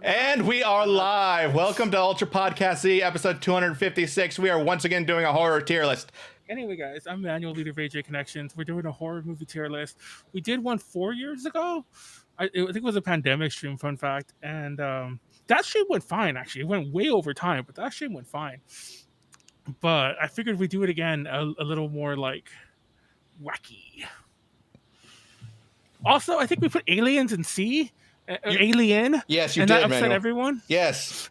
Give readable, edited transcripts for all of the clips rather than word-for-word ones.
And we are live. Welcome to Ultra Podcast Z, episode 256. We are once again doing a horror tier list. Anyway, guys, I'm Manuel, leader of AJ Connections. We're doing a horror movie tier list. We did one 4 years ago. I think it was a pandemic stream, fun fact. And that stream went fine, actually. It went way over time, but that stream went fine. But I figured we'd do it again a little more, like, wacky. Also, I think we put aliens in C. Alien. Yes, you and did, that upset Manuel. everyone. Yes.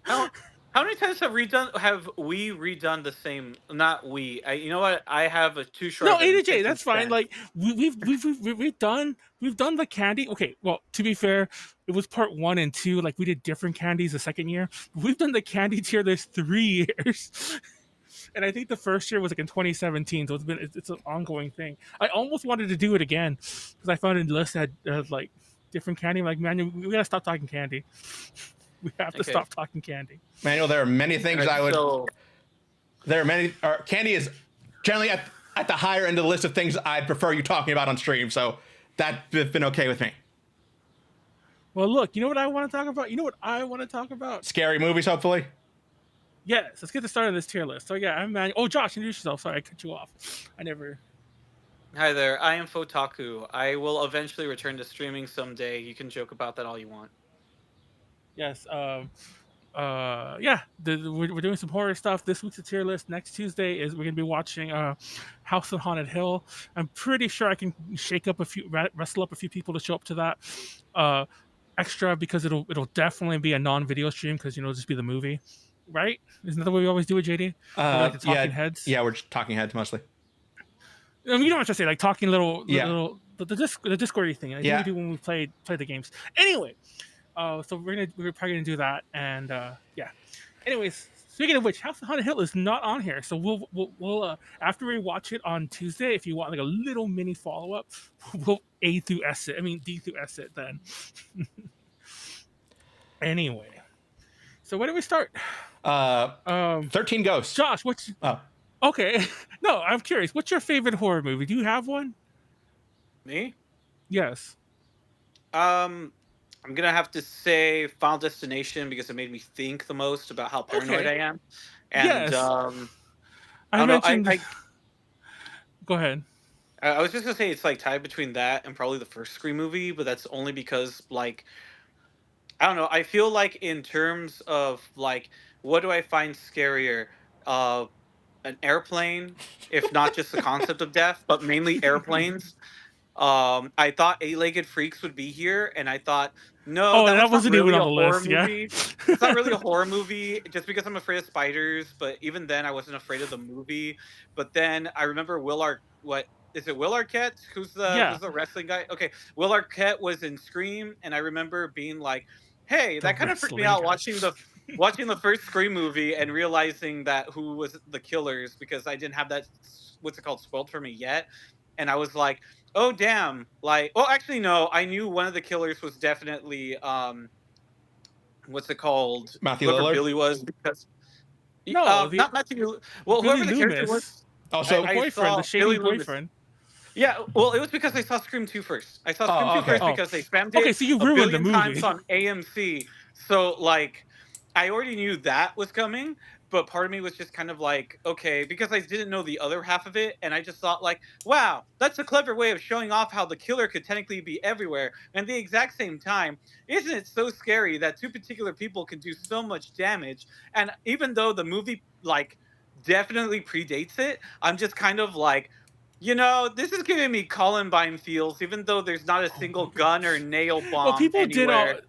How many times have we redone the same? Not we. You know what? I have a too short. No, A to J, that's fine. Like we've done the candy. Okay, well, to be fair, it was part 1 and 2. Like we did different candies the second year. We've done the candy tier list 3 years. And I think the first year was like in 2017, so it's an ongoing thing. I almost wanted to do it again because I found a list that had like different candy. I'm like, man, we gotta stop talking candy. We have to stop talking candy. Manuel, there are many things candy is generally at the higher end of the list of things I'd prefer you talking about on stream, so that's been okay with me. Well, look, you know what I want to talk about? Scary movies, hopefully. Yes, let's get the start of this tier list. So yeah, I'm Manuel. Oh, Josh, introduce yourself. Sorry, I cut you off. Hi there, I am Fotaku. I will eventually return to streaming someday. You can joke about that all you want. Yes. We're doing some horror stuff. This week's tier list. Next Tuesday we're gonna be watching House on Haunted Hill. I'm pretty sure I can wrestle up a few people to show up to that. Extra because it'll definitely be a non-video stream because it'll just be the movie, right? Isn't that the way we always do it, JD? Like the talking heads. Yeah, we're just talking heads mostly. I mean, you don't have to say like talking little the Discordy thing. I think we do when we play the games. Anyway. So we're probably gonna do that, and yeah. Anyways, speaking of which, House on Haunted Hill is not on here, so we'll after we watch it on Tuesday, if you want like a little mini follow up, we'll D through S it then. Anyway, so where do we start? 13 Ghosts. Josh, okay? No, I'm curious. What's your favorite horror movie? Do you have one? Me? Yes. I'm gonna have to say Final Destination because it made me think the most about how paranoid I am. And yes. I don't know. Go ahead. I was just gonna say it's like tied between that and probably the first Scream movie, but that's only because like I don't know. I feel like in terms of like what do I find scarier, an airplane, if not just the concept of death, but mainly airplanes. I thought Eight-Legged Freaks would be here, and I thought, no, that wasn't really even on the list. Movie. It's not really a horror movie, just because I'm afraid of spiders. But even then, I wasn't afraid of the movie. But then I remember Will Arquette? Who's the wrestling guy? Okay, Will Arquette was in Scream, and I remember being like, hey, that kind of freaked me out watching the first Scream movie and realizing that who was the killers because I didn't have that spoiled for me yet, and I was like, oh damn! Like, well, actually, no. I knew one of the killers was definitely what's it called? Matthew Lillard. Billy was because not Matthew. Well, whoever the character was. Oh, so the shady boyfriend. Yeah, well, it was because I saw Scream 2 first. I saw Scream 2 first because they spammed it. Okay, so you ruined the movie times on AMC. So like, I already knew that was coming. But part of me was just kind of like, okay, because I didn't know the other half of it, and I just thought like, wow, that's a clever way of showing off how the killer could technically be everywhere. And at the exact same time, isn't it so scary that two particular people can do so much damage? And even though the movie like definitely predates it, I'm just kind of like, this is giving me Columbine feels, even though there's not a single gun or nail bomb. Well, people anywhere.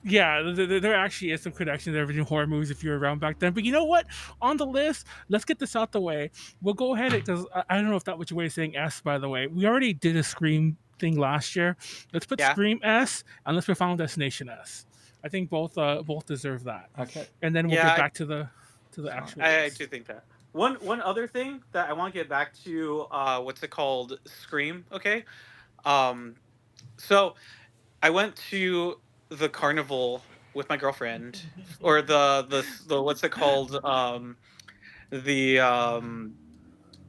Yeah, there actually is some connection there between horror movies if you were around back then. But you know what? On the list, let's get this out the way. We'll go ahead because I don't know if that was your way of saying S, by the way. We already did a Scream thing last year. Let's put Scream S and let's put Final Destination S. I think both deserve that. Okay. And then we'll get back to the actual. I do think that. One other thing that I want to get back to, Scream. Okay. So I went to the carnival with my girlfriend, or the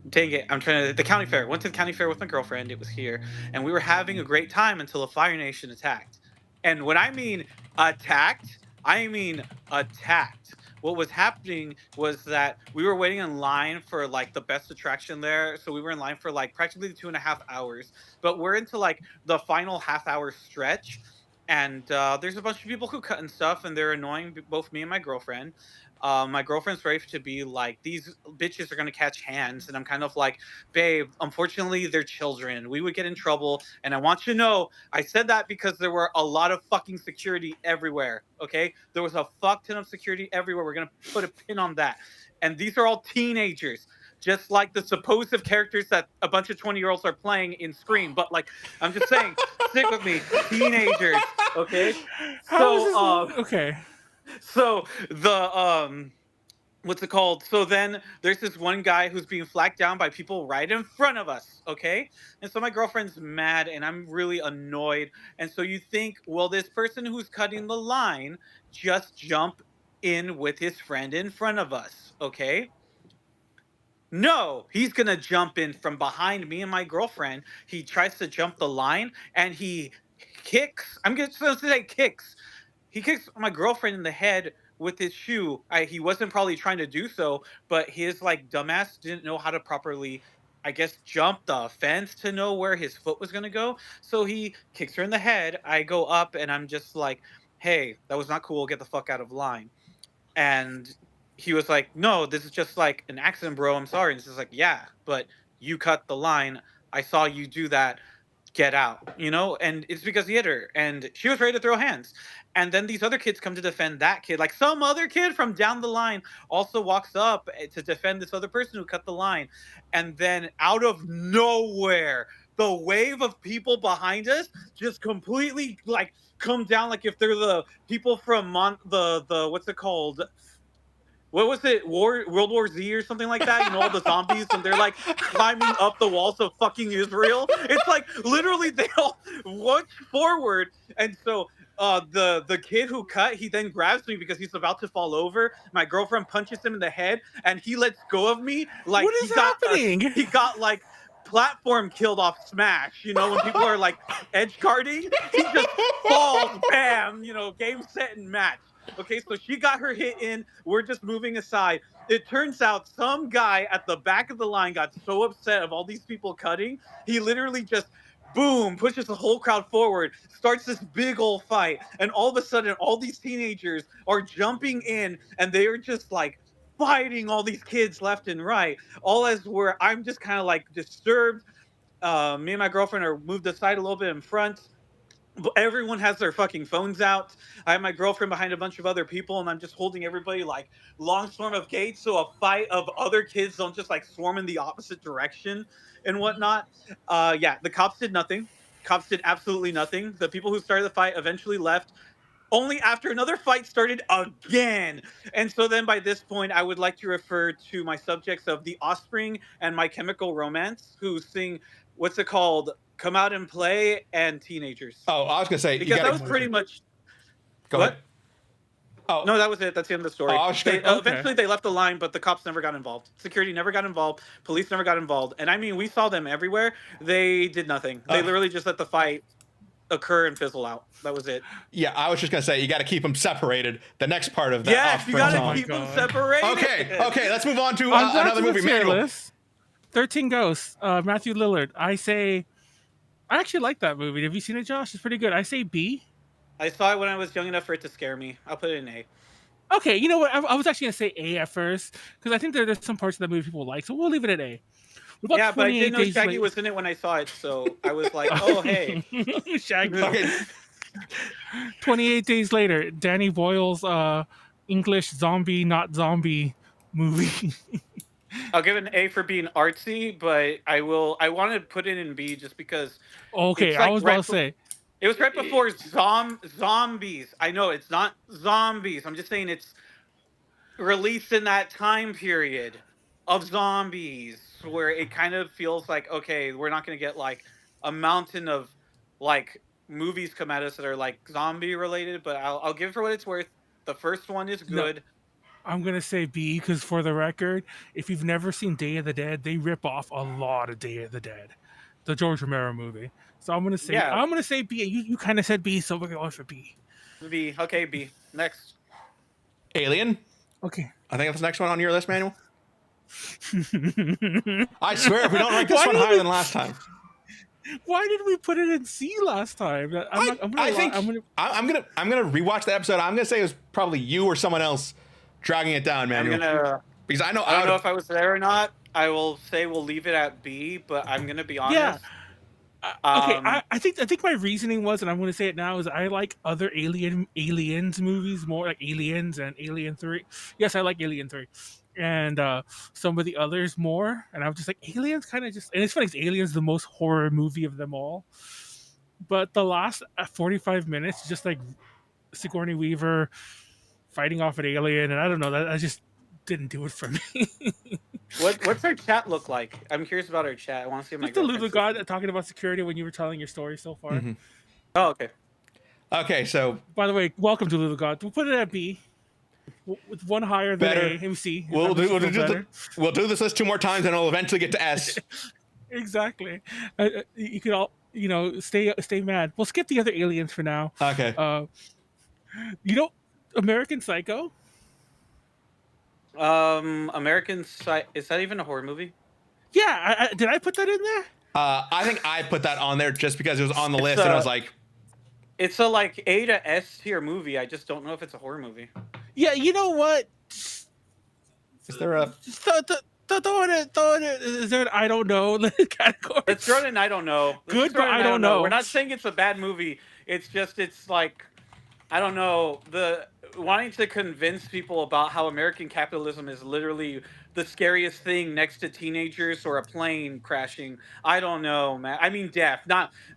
Dang it, I'm trying to. The county fair. Went to the county fair with my girlfriend. It was here, and we were having a great time until a Fire Nation attacked. And when I mean attacked, I mean attacked. What was happening was that we were waiting in line for like the best attraction there. So we were in line for like practically 2.5 hours, but we're into like the final half-hour stretch. And there's a bunch of people who cut and stuff, and they're annoying both me and my girlfriend. My girlfriend's ready to be like, these bitches are gonna catch hands, and I'm kind of like, babe, unfortunately, they're children. We would get in trouble, and I want you to know, I said that because there were a lot of fucking security everywhere. Okay, there was a fuck ton of security everywhere. We're gonna put a pin on that, and these are all teenagers. Just like the supposed characters that a bunch of 20-year-olds are playing in Scream. But like, I'm just saying, stick with me. Teenagers, okay? How is So, this? Okay. so the what's it called? So then there's this one guy who's being flagged down by people right in front of us, okay? And so my girlfriend's mad and I'm really annoyed. And so you think, well, this person who's cutting the line just jump in with his friend in front of us, okay? No, he's gonna jump in from behind me and my girlfriend. He tries to jump the line and he kicks. I'm just gonna say kicks. He kicks my girlfriend in the head with his shoe. He wasn't probably trying to do so, but his like dumbass didn't know how to properly, I guess, jump the fence to know where his foot was gonna go. So he kicks her in the head. I go up and I'm just like, "Hey, that was not cool. Get the fuck out of line." And he was like, "No, this is just like an accident, bro. I'm sorry." And it's just like, "Yeah, but you cut the line. I saw you do that. Get out," you know? And it's because he hit her and she was ready to throw hands. And then these other kids come to defend that kid. Like some other kid from down the line also walks up to defend this other person who cut the line. And then out of nowhere, the wave of people behind us just completely like come down like if they're the people from the what's it called, what was it, World War Z or something like that, you know, all the zombies and they're like climbing up the walls of fucking Israel. It's like literally they all watch forward. And so the kid who cut, he then grabs me because he's about to fall over. My girlfriend punches him in the head and he lets go of me like What is happening? he got like platform killed off Smash, you know, when people are like edge guarding, he just falls, bam, you know, game, set, and match. Okay, so she got her hit in. We're just moving aside. It turns out some guy at the back of the line got so upset of all these people cutting, he literally just boom pushes the whole crowd forward, starts this big old fight, and all of a sudden, all these teenagers are jumping in, and they are just like fighting all these kids left and right. All as where I'm just kind of like disturbed. Me and my girlfriend are moved aside a little bit in front. Everyone has their fucking phones out. I have my girlfriend behind a bunch of other people, and I'm just holding everybody like long swarm of gates, so a fight of other kids don't just like swarm in the opposite direction and whatnot. Yeah, the cops did nothing. Cops did absolutely nothing. The people who started the fight eventually left only after another fight started again. And so then by this point, I would like to refer to my subjects of The Offspring and My Chemical Romance, who sing, what's it called? Come Out and Play and Teenagers. Oh, I was gonna say you Because that gotta was pretty much go what? ahead. Oh, No, that was it. That's the end of the oh, story. I was They gonna. Okay. eventually they left the line, but the cops never got involved. Security never got involved. Police never got involved. And I mean, we saw them everywhere. They did nothing. They literally just let the fight occur and fizzle out. That was it. Yeah, I was just gonna say you got to keep them separated. The next part of that Yes, you offspring gotta Oh my song. keep them God. separated. Okay, let's move on to On back another to the movie. tier Manual. list. 13 Ghosts. Matthew Lillard. I actually like that movie. Have you seen it, Josh? It's pretty good. I say B. I saw it when I was young enough for it to scare me. I'll put it in A. Okay, you know what? I was actually gonna say A at first because I think there's some parts of the movie people like, so we'll leave it at A. What about Yeah, but I didn't 28 know Days Shaggy Later? was in it when I saw it, so I was like, oh hey. Shaggy. Okay, 28 Days Later. Danny Boyle's English zombie, not zombie movie. I'll give it an A for being artsy, but I want to put it in B just because Okay, it's I like was about to say. it was right before zombies. I know it's not zombies. I'm just saying it's released in that time period of zombies where it kind of feels like, okay, we're not going to get like a mountain of like movies come at us that are like zombie related, but I'll give it for what it's worth. The first one is No, good. I'm gonna say B because, for the record, if you've never seen Day of the Dead, they rip off a lot of Day of the Dead, the George Romero movie. So I'm gonna say Yeah, B. And you kind of said B, so we're going for B. B. Okay, B. Next. Alien. Okay. I think that's the next one on your list, Manuel. I swear, if we don't rank this Why one did higher we- than last time, Why did we put it in C last time? I'm gonna rewatch the episode. I'm gonna say it was probably you or someone else dragging it down, Manuel. Because I don't know if I was there or not. I will say we'll leave it at B, but I'm gonna be honest. Okay, I think my reasoning was, and I'm going to say it now, is I like other aliens movies more, like Aliens and Alien 3. Yes, I like Alien 3, and some of the others more. And I was just like, Aliens kind of just, and it's funny, 'cause Aliens the most horror movie of them all. But the last 45 minutes, just like Sigourney Weaver fighting off an alien, and I don't know, that I just didn't do it for me. What's our chat look like? I'm curious about our chat. I want to see my Just the little guy talking about security when you were telling your story so far. Mm-hmm. Oh, okay. Okay, so by the way, welcome to Little God. We'll put it at B, with one higher than A. MC. We'll do this list 2 more times, and it'll eventually get to S. Exactly. You could all, stay mad. We'll skip the other aliens for now. Okay. American Psycho. American Psycho. Is that even a horror movie? Yeah. Did I put that in there? I think I put that on there just because it was on the list, and I was like, it's a like A to S tier movie. I just don't know if it's a horror movie. Yeah. You know what? Is there a? Throw it. Is there an I don't know category? Let's throw it in I don't know. Good, but I don't know. We're not saying it's a bad movie. It's like, I don't know, the wanting to convince people about how American capitalism is literally the scariest thing next to teenagers or a plane crashing. I don't know, man. I mean death.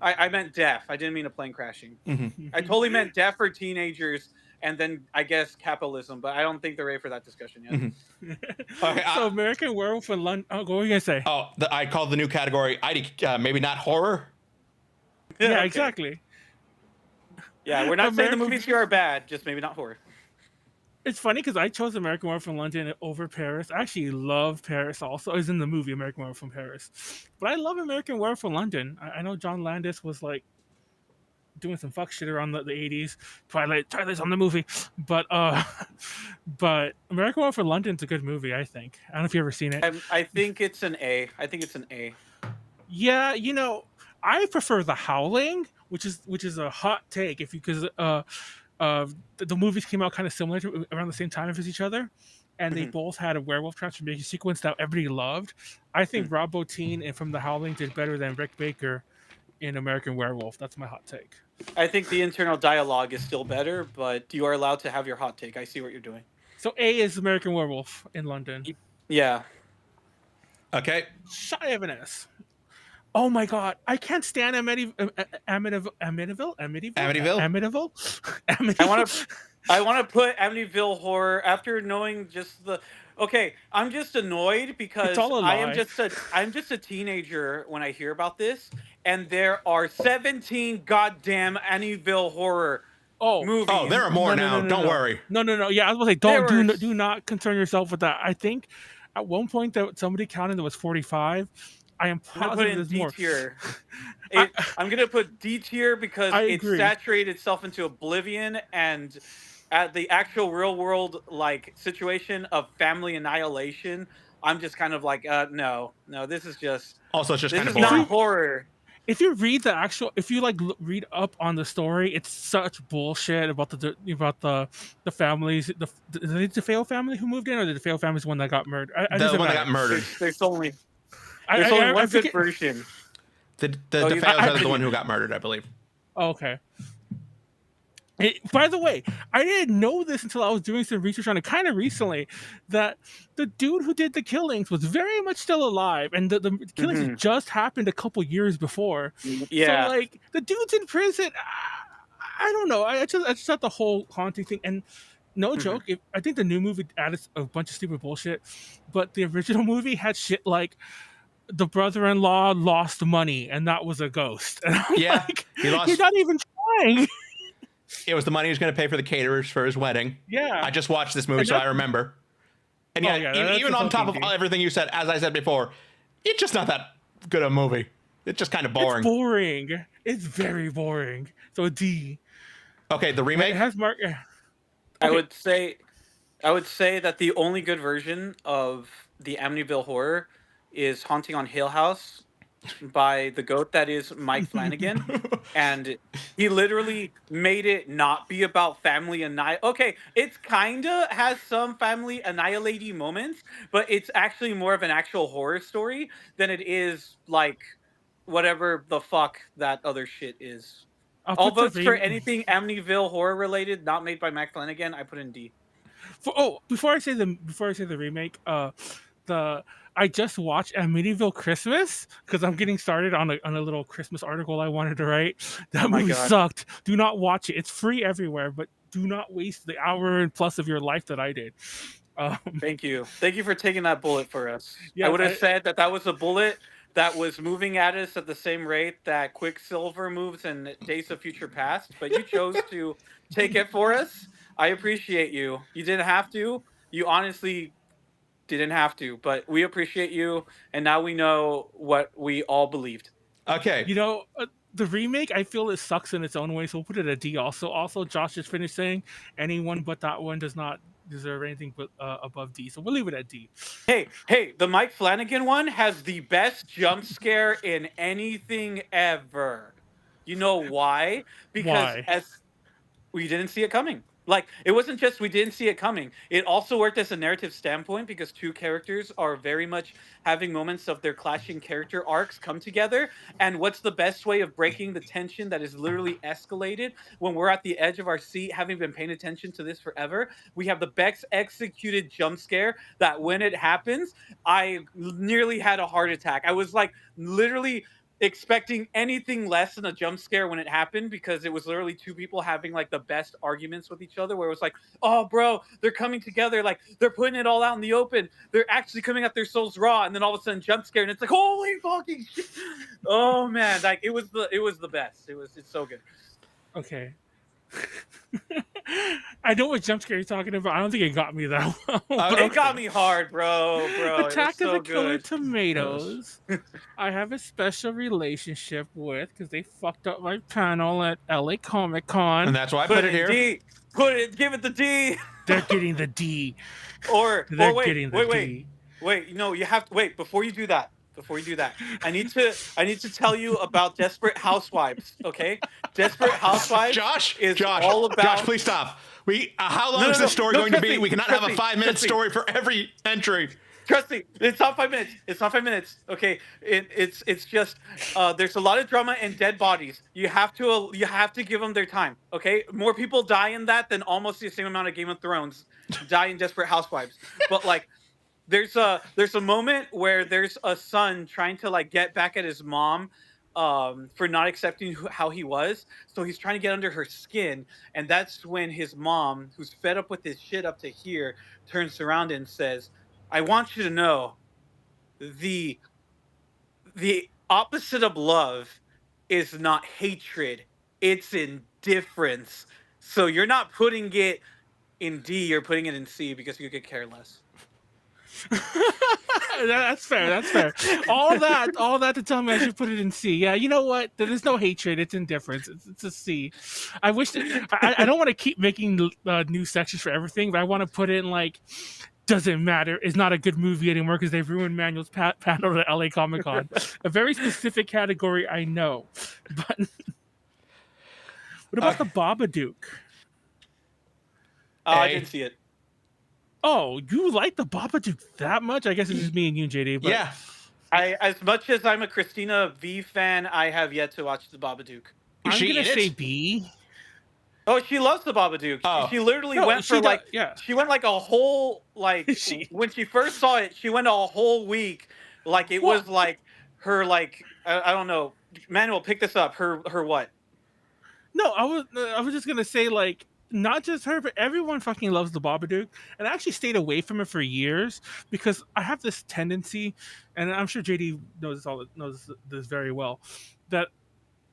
I meant death. I didn't mean a plane crashing. Mm-hmm. I totally meant death for teenagers, and then I guess capitalism, but I don't think they're ready for that discussion yet. Mm-hmm. Okay, so American Werewolf in London. Oh, what were you gonna say? Oh, I called the new category maybe not horror. Yeah, Okay. Exactly. Yeah, we're not saying the movies here are bad, just maybe not horror. It's funny because I chose American Werewolf in London over Paris. I actually love Paris also. I was in the movie American Werewolf in Paris. But I love American Werewolf in London. I know John Landis was like doing some fuck shit around the 80s. Twilight's on the movie. But American Werewolf in London's a good movie, I think. I don't know if you've ever seen it. I think it's an A. Yeah, I prefer The Howling, which is a hot take because the movies came out kind of similar around the same time as each other, and they both had a werewolf transformation sequence that everybody loved. I think Rob Bottin and From the Howling did better than Rick Baker in American Werewolf. That's my hot take. I think the internal dialogue is still better, but you are allowed to have your hot take. I see what you're doing. So A is American Werewolf in London. Yeah. Okay. Shy of an S. Oh my god, I can't stand Amityville. I want to put Amityville Horror after knowing just the. Okay, I'm just annoyed because I'm just a teenager when I hear about this, and there are 17 goddamn Amityville Horror movies. Oh, there are more now. Don't worry. No. Yeah, I was gonna say, do not concern yourself with that. I think at one point that somebody counted there was 45. I am positive there's more. Tier. I'm gonna put D tier because it saturated itself into oblivion, and at the actual real world situation of family annihilation, I'm just kind of like, no, this is just also just kind of not horror. If you read read up on the story, it's such bullshit about the families, the DeFeo family who moved in, or the DeFeo family is the one that got murdered. The one that got murdered. There's only one good version. The DeFeos are the one who got murdered, I believe. Okay. By the way, I didn't know this until I was doing some research on it kind of recently, that the dude who did the killings was very much still alive, and the killings had just happened a couple years before. Yeah. So, the dude's in prison. I don't know. I just thought the whole haunting thing, and no joke, I think the new movie added a bunch of stupid bullshit, but the original movie had shit like the brother-in-law lost money, and that was a ghost. And I'm he lost. You're not even trying. It was the money he was going to pay for the caterers for his wedding. Yeah. I just watched this movie, so I remember. And even on top of everything you said, as I said before, it's just not that good a movie. It's just kind of boring. It's boring. It's very boring. So a D. Okay, the remake? It has Mark. Okay. I would say that the only good version of the Amityville Horror is Haunting on Hill House by the goat that is Mike Flanagan. And he literally made it not be about family Okay, it's kinda has some family annihilating moments, but it's actually more of an actual horror story than it is like whatever the fuck that other shit is. All votes for anything Amityville Horror related, not made by Mike Flanagan, I put in D. Before I say the remake, I just watched Amityville Christmas because I'm getting started on a little Christmas article I wanted to write. That movie sucked. Do not watch it. It's free everywhere, but do not waste the hour and plus of your life that I did. Thank you for taking that bullet for us. Yeah, I would have said that was a bullet that was moving at us at the same rate that Quicksilver moves in Days of Future Past, but you chose to take it for us. I appreciate you. You didn't have to. You honestly didn't have to, but we appreciate you, and now we know what we all believed. Okay. The remake, I feel it sucks in its own way, so we'll put it a D also. Also, Josh just finished saying anyone but that one does not deserve anything but above D, so we'll leave it at D. Hey, the Mike Flanagan one has the best jump scare in anything ever. You know why? Because we didn't see it coming. Like, it wasn't just we didn't see it coming. It also worked as a narrative standpoint because two characters are very much having moments of their clashing character arcs come together. And what's the best way of breaking the tension that is literally escalated when we're at the edge of our seat, having been paying attention to this forever? We have the best executed jump scare that when it happens, I nearly had a heart attack. I was like literally expecting anything less than a jump scare when it happened because it was literally two people having like the best arguments with each other where it was like, oh bro, they're coming together, like they're putting it all out in the open, they're actually coming at their souls raw, and then all of a sudden jump scare and it's like, holy fucking shit. Oh man, like it was the best. It's so good. Okay. I know what jump scare you're talking about. I don't think it got me that well. It got me hard, bro. Attack of the Killer Tomatoes. I have a special relationship with because they fucked up my panel at LA Comic Con, and that's why I put it here. D. Give it the D. They're getting the D. Wait. No, you have to wait before you do that. I need to tell you about Desperate Housewives, okay? Desperate Housewives Josh, all about... Josh, please stop. How long is this story going to be? We cannot have a 5-minute story for every entry. Trust me, it's not 5 minutes. It's not 5 minutes. Okay, it's just there's a lot of drama and dead bodies. You have to give them their time. Okay, more people die in that than almost the same amount of Game of Thrones die in Desperate Housewives. But like, there's a moment where there's a son trying to like get back at his mom for not accepting how he was. So he's trying to get under her skin, and that's when his mom, who's fed up with his shit up to here, turns around and says, I want you to know the opposite of love is not hatred, it's indifference. So you're not putting it in D, you're putting it in C because you could care less. That's fair. All that to tell me I should put it in C. Yeah, you know what? There's no hatred. It's indifference. It's a C. I wish I don't want to keep making new sections for everything, but I want to put in like, doesn't matter. It's not a good movie anymore because they've ruined Manuel's panel at LA Comic Con. A very specific category, I know. But what about the Babadook? I didn't see it. Oh, you like the Babadook that much? I guess it's just me and you, JD. But... Yeah. As much as I'm a Christina V fan, I have yet to watch the Babadook. I'm going to say B. Oh, she loves the Babadook. Oh. She literally went for she went like a whole, like, when she first saw it, she went a whole week. Like, it was like her, like, I don't know. Manuel, pick this up. Her what? No, I was just going to say, like, not just her, but everyone fucking loves the Babadook. And I actually stayed away from it for years because I have this tendency, and I'm sure JD knows this very well, that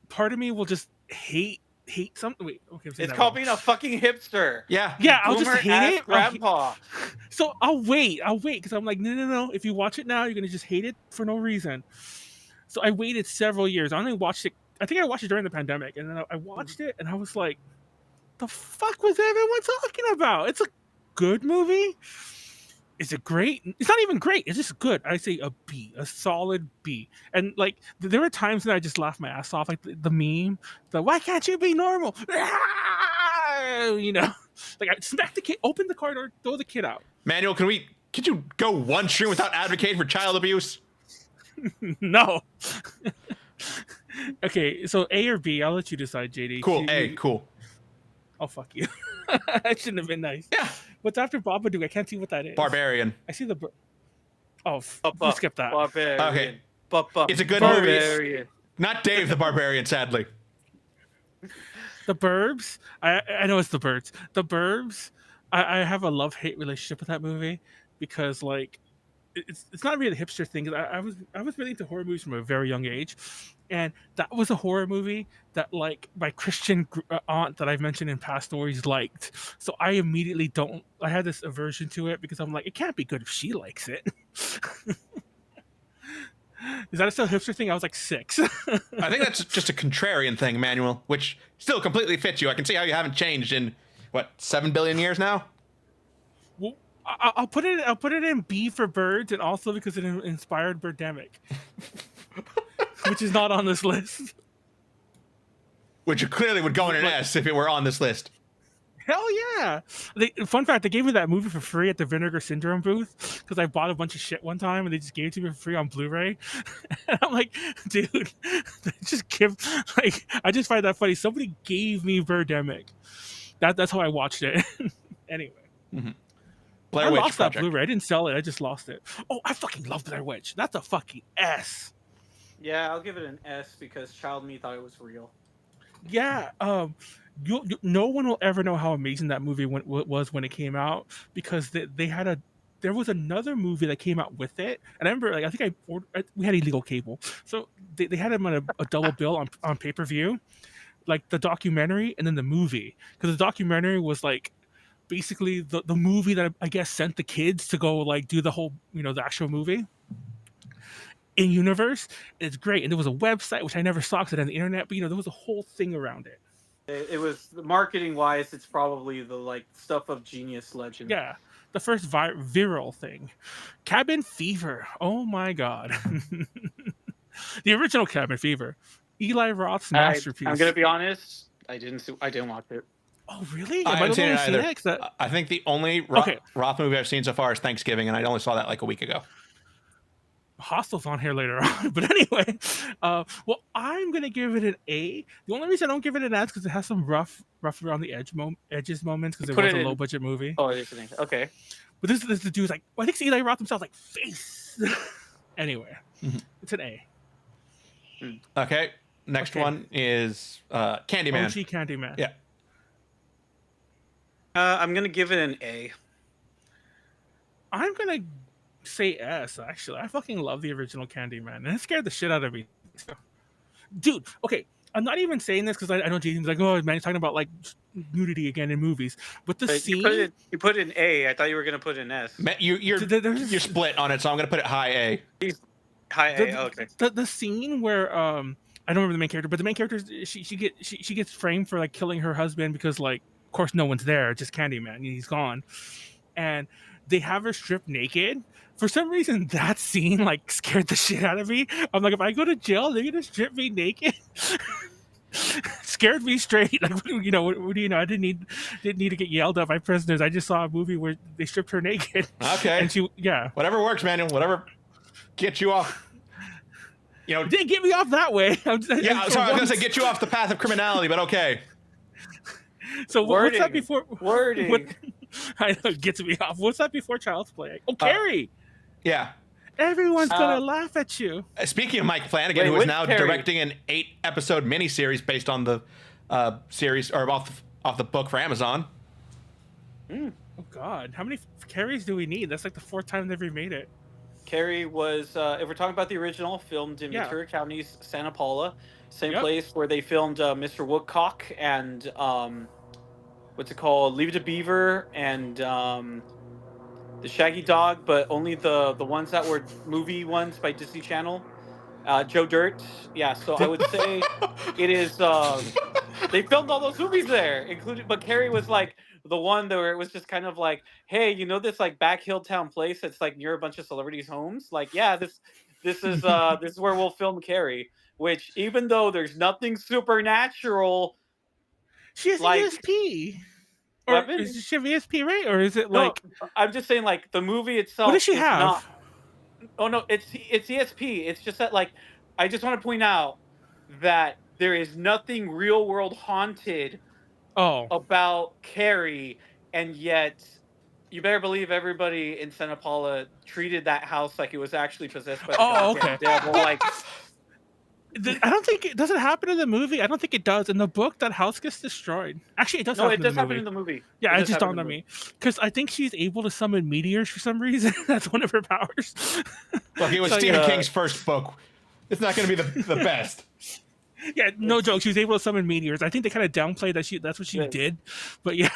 part of me will just hate hate something. Wait, okay, it's called being a fucking hipster. Yeah, I'll just hate it. Grandpa. So I'll wait because I'm like, no. If you watch it now, you're gonna just hate it for no reason. So I waited several years. I only watched it. I think I watched it during the pandemic, and then I watched it, and I was like, "The fuck was everyone talking about?" It's a good movie. Is it great? It's not even great. It's just good. I say a B, a solid B. And like, there were times that I just laughed my ass off, like the meme, why can't you be normal? You know, like I smack the kid, open the car door, throw the kid out. Manuel, could you go one stream without advocating for child abuse? No. Okay, so A or B? I'll let you decide, JD. Cool. A. Cool. Oh, fuck you. I shouldn't have been nice. Yeah. What's after Babadook? I can't see what that is. Barbarian. I see the. Skip that. Barbarian. Okay. It's a good movie. Not Dave the Barbarian, sadly. The Burbs. I know it's the Birds. The Burbs. I have a love-hate relationship with that movie because like it's not really a hipster thing. I was really into horror movies from a very young age, and that was a horror movie that like my Christian aunt that I've mentioned in past stories liked. So I immediately don't. I had this aversion to it because I'm like, it can't be good if she likes it. Is that still a hipster thing? I was like 6. I think that's just a contrarian thing, Manuel, which still completely fits you. I can see how you haven't changed in 7 billion years now. Well, I'll put it in B for Birds, and also because it inspired Birdemic, which is not on this list. Which clearly would go in an S if it were on this list. Hell yeah! Fun fact: they gave me that movie for free at the Vinegar Syndrome booth because I bought a bunch of shit one time and they just gave it to me for free on Blu-ray. And I'm like, dude, just give. Like, I just find that funny. Somebody gave me Birdemic. That's how I watched it. Anyway, Blair I Witch lost Project. that Blu-ray. I didn't sell it. I just lost it. Oh, I fucking love Blair Witch. That's a fucking S. Yeah, I'll give it an S because Child Me thought it was real. Yeah. No one will ever know how amazing that movie was when it came out because there was another movie that came out with it, and I remember, like, I think we had illegal cable, so they had them on a double bill on pay-per-view, like the documentary and then the movie, because the documentary was like basically the movie that I guess sent the kids to go like do the whole, the actual movie in universe. It's great, and there was a website which I never saw because it had the internet, but there was a whole thing around it. It was marketing wise, it's probably the like stuff of genius legend. Yeah, the first viral thing. Cabin Fever. Oh my god. The original Cabin Fever. Eli Roth's masterpiece. I'm gonna be honest, I didn't watch it. Oh really? I haven't seen it either. I think the only Roth movie I've seen so far is Thanksgiving, and I only saw that like a week ago. Hostel's on here later on, but anyway, well, I'm gonna give it an A. The only reason I don't give it an S is because it has some rough around the edges moments because it was a low budget movie. Oh, it is an A. Okay. But this the dude's like, well, I think it's Eli Roth himself, like face. Anyway, it's an A. Okay, next one is Candyman. OG Candyman. Yeah. I'm gonna give it an A. I'm gonna say S, actually. I fucking love the original Candyman, and it scared the shit out of me. Dude, okay, I'm not even saying this because I know Jason's like, oh man, he's talking about like nudity again in movies. But the scene you put it in A. I thought you were gonna put it in S. You're split on it, so I'm gonna put it high A. High A. Okay. The scene where I don't remember the main character, but the main character she gets framed for like killing her husband because like of course no one's there, just Candyman, he's gone, and they have her stripped naked. For some reason, that scene like scared the shit out of me. I'm like, if I go to jail, they're gonna strip me naked. Scared me straight. Like, what do you know? I didn't need to get yelled at by prisoners. I just saw a movie where they stripped her naked. Okay. And whatever works, Manuel. Whatever gets you off. It didn't get me off that way. I was gonna say get you off the path of criminality, but okay. So what's that before? Wording. I know it gets me off. What's that before Child's Play? Oh, Carrie. Yeah. Everyone's gonna laugh at you. Speaking of Mike Flanagan, who is now directing an 8-episode miniseries based on the series or off the book for Amazon. Oh God, how many Carries do we need? That's like the 4th time they've remade it. Carrie was, if we're talking about the original, filmed in Ventura County's Santa Paula, same place where they filmed Mr. Woodcock and what's it called, Leave It to Beaver and the Shaggy Dog, but only the ones that were movie ones by Disney Channel. Joe Dirt, yeah. So I would say it is. They filmed all those movies there, including. But Carrie was like the one that where it was just kind of like, hey, you know this like back Hilltown place that's like near a bunch of celebrities' homes. Like, yeah, this is this is where we'll film Carrie. Which even though there's nothing supernatural, she has like, ESP. Or weapon? is she have ESP, right? Or is it like? No, I'm just saying, like the movie itself. What does she have? Not, oh no, it's ESP. It's just that like I just want to point out that there is nothing real world haunted about Carrie, and yet you better believe everybody in Santa Paula treated that house like it was actually possessed by the goddamn devil. Like, I don't think it doesn't happen in the movie. I don't think it does. In the book, that house gets destroyed. Actually, it does. No, it does happen in the movie. Yeah, it just dawned on me because I think she's able to summon meteors for some reason. That's one of her powers. Look, it was Stephen King's first book. It's not going to be the best. Yeah, no joke. She was able to summon meteors. I think they kind of downplayed that that's what she did. But yeah.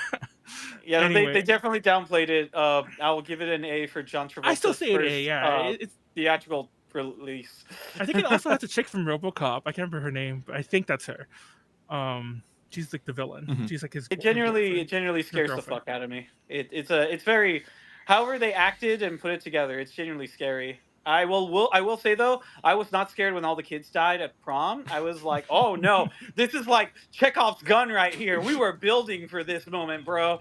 Yeah, anyway. they definitely downplayed it. I will give it an A for John Travolta's I still say an A. Yeah, it's theatrical release. I think it also has a chick from RoboCop. I can't remember her name, but I think that's her. She's like the villain. Mm-hmm. She's like his. It genuinely scares the fuck out of me. It's very, however they acted and put it together. It's genuinely scary. I will say though, I was not scared when all the kids died at prom. I was like, oh no, this is like Chekhov's gun right here. We were building for this moment, bro.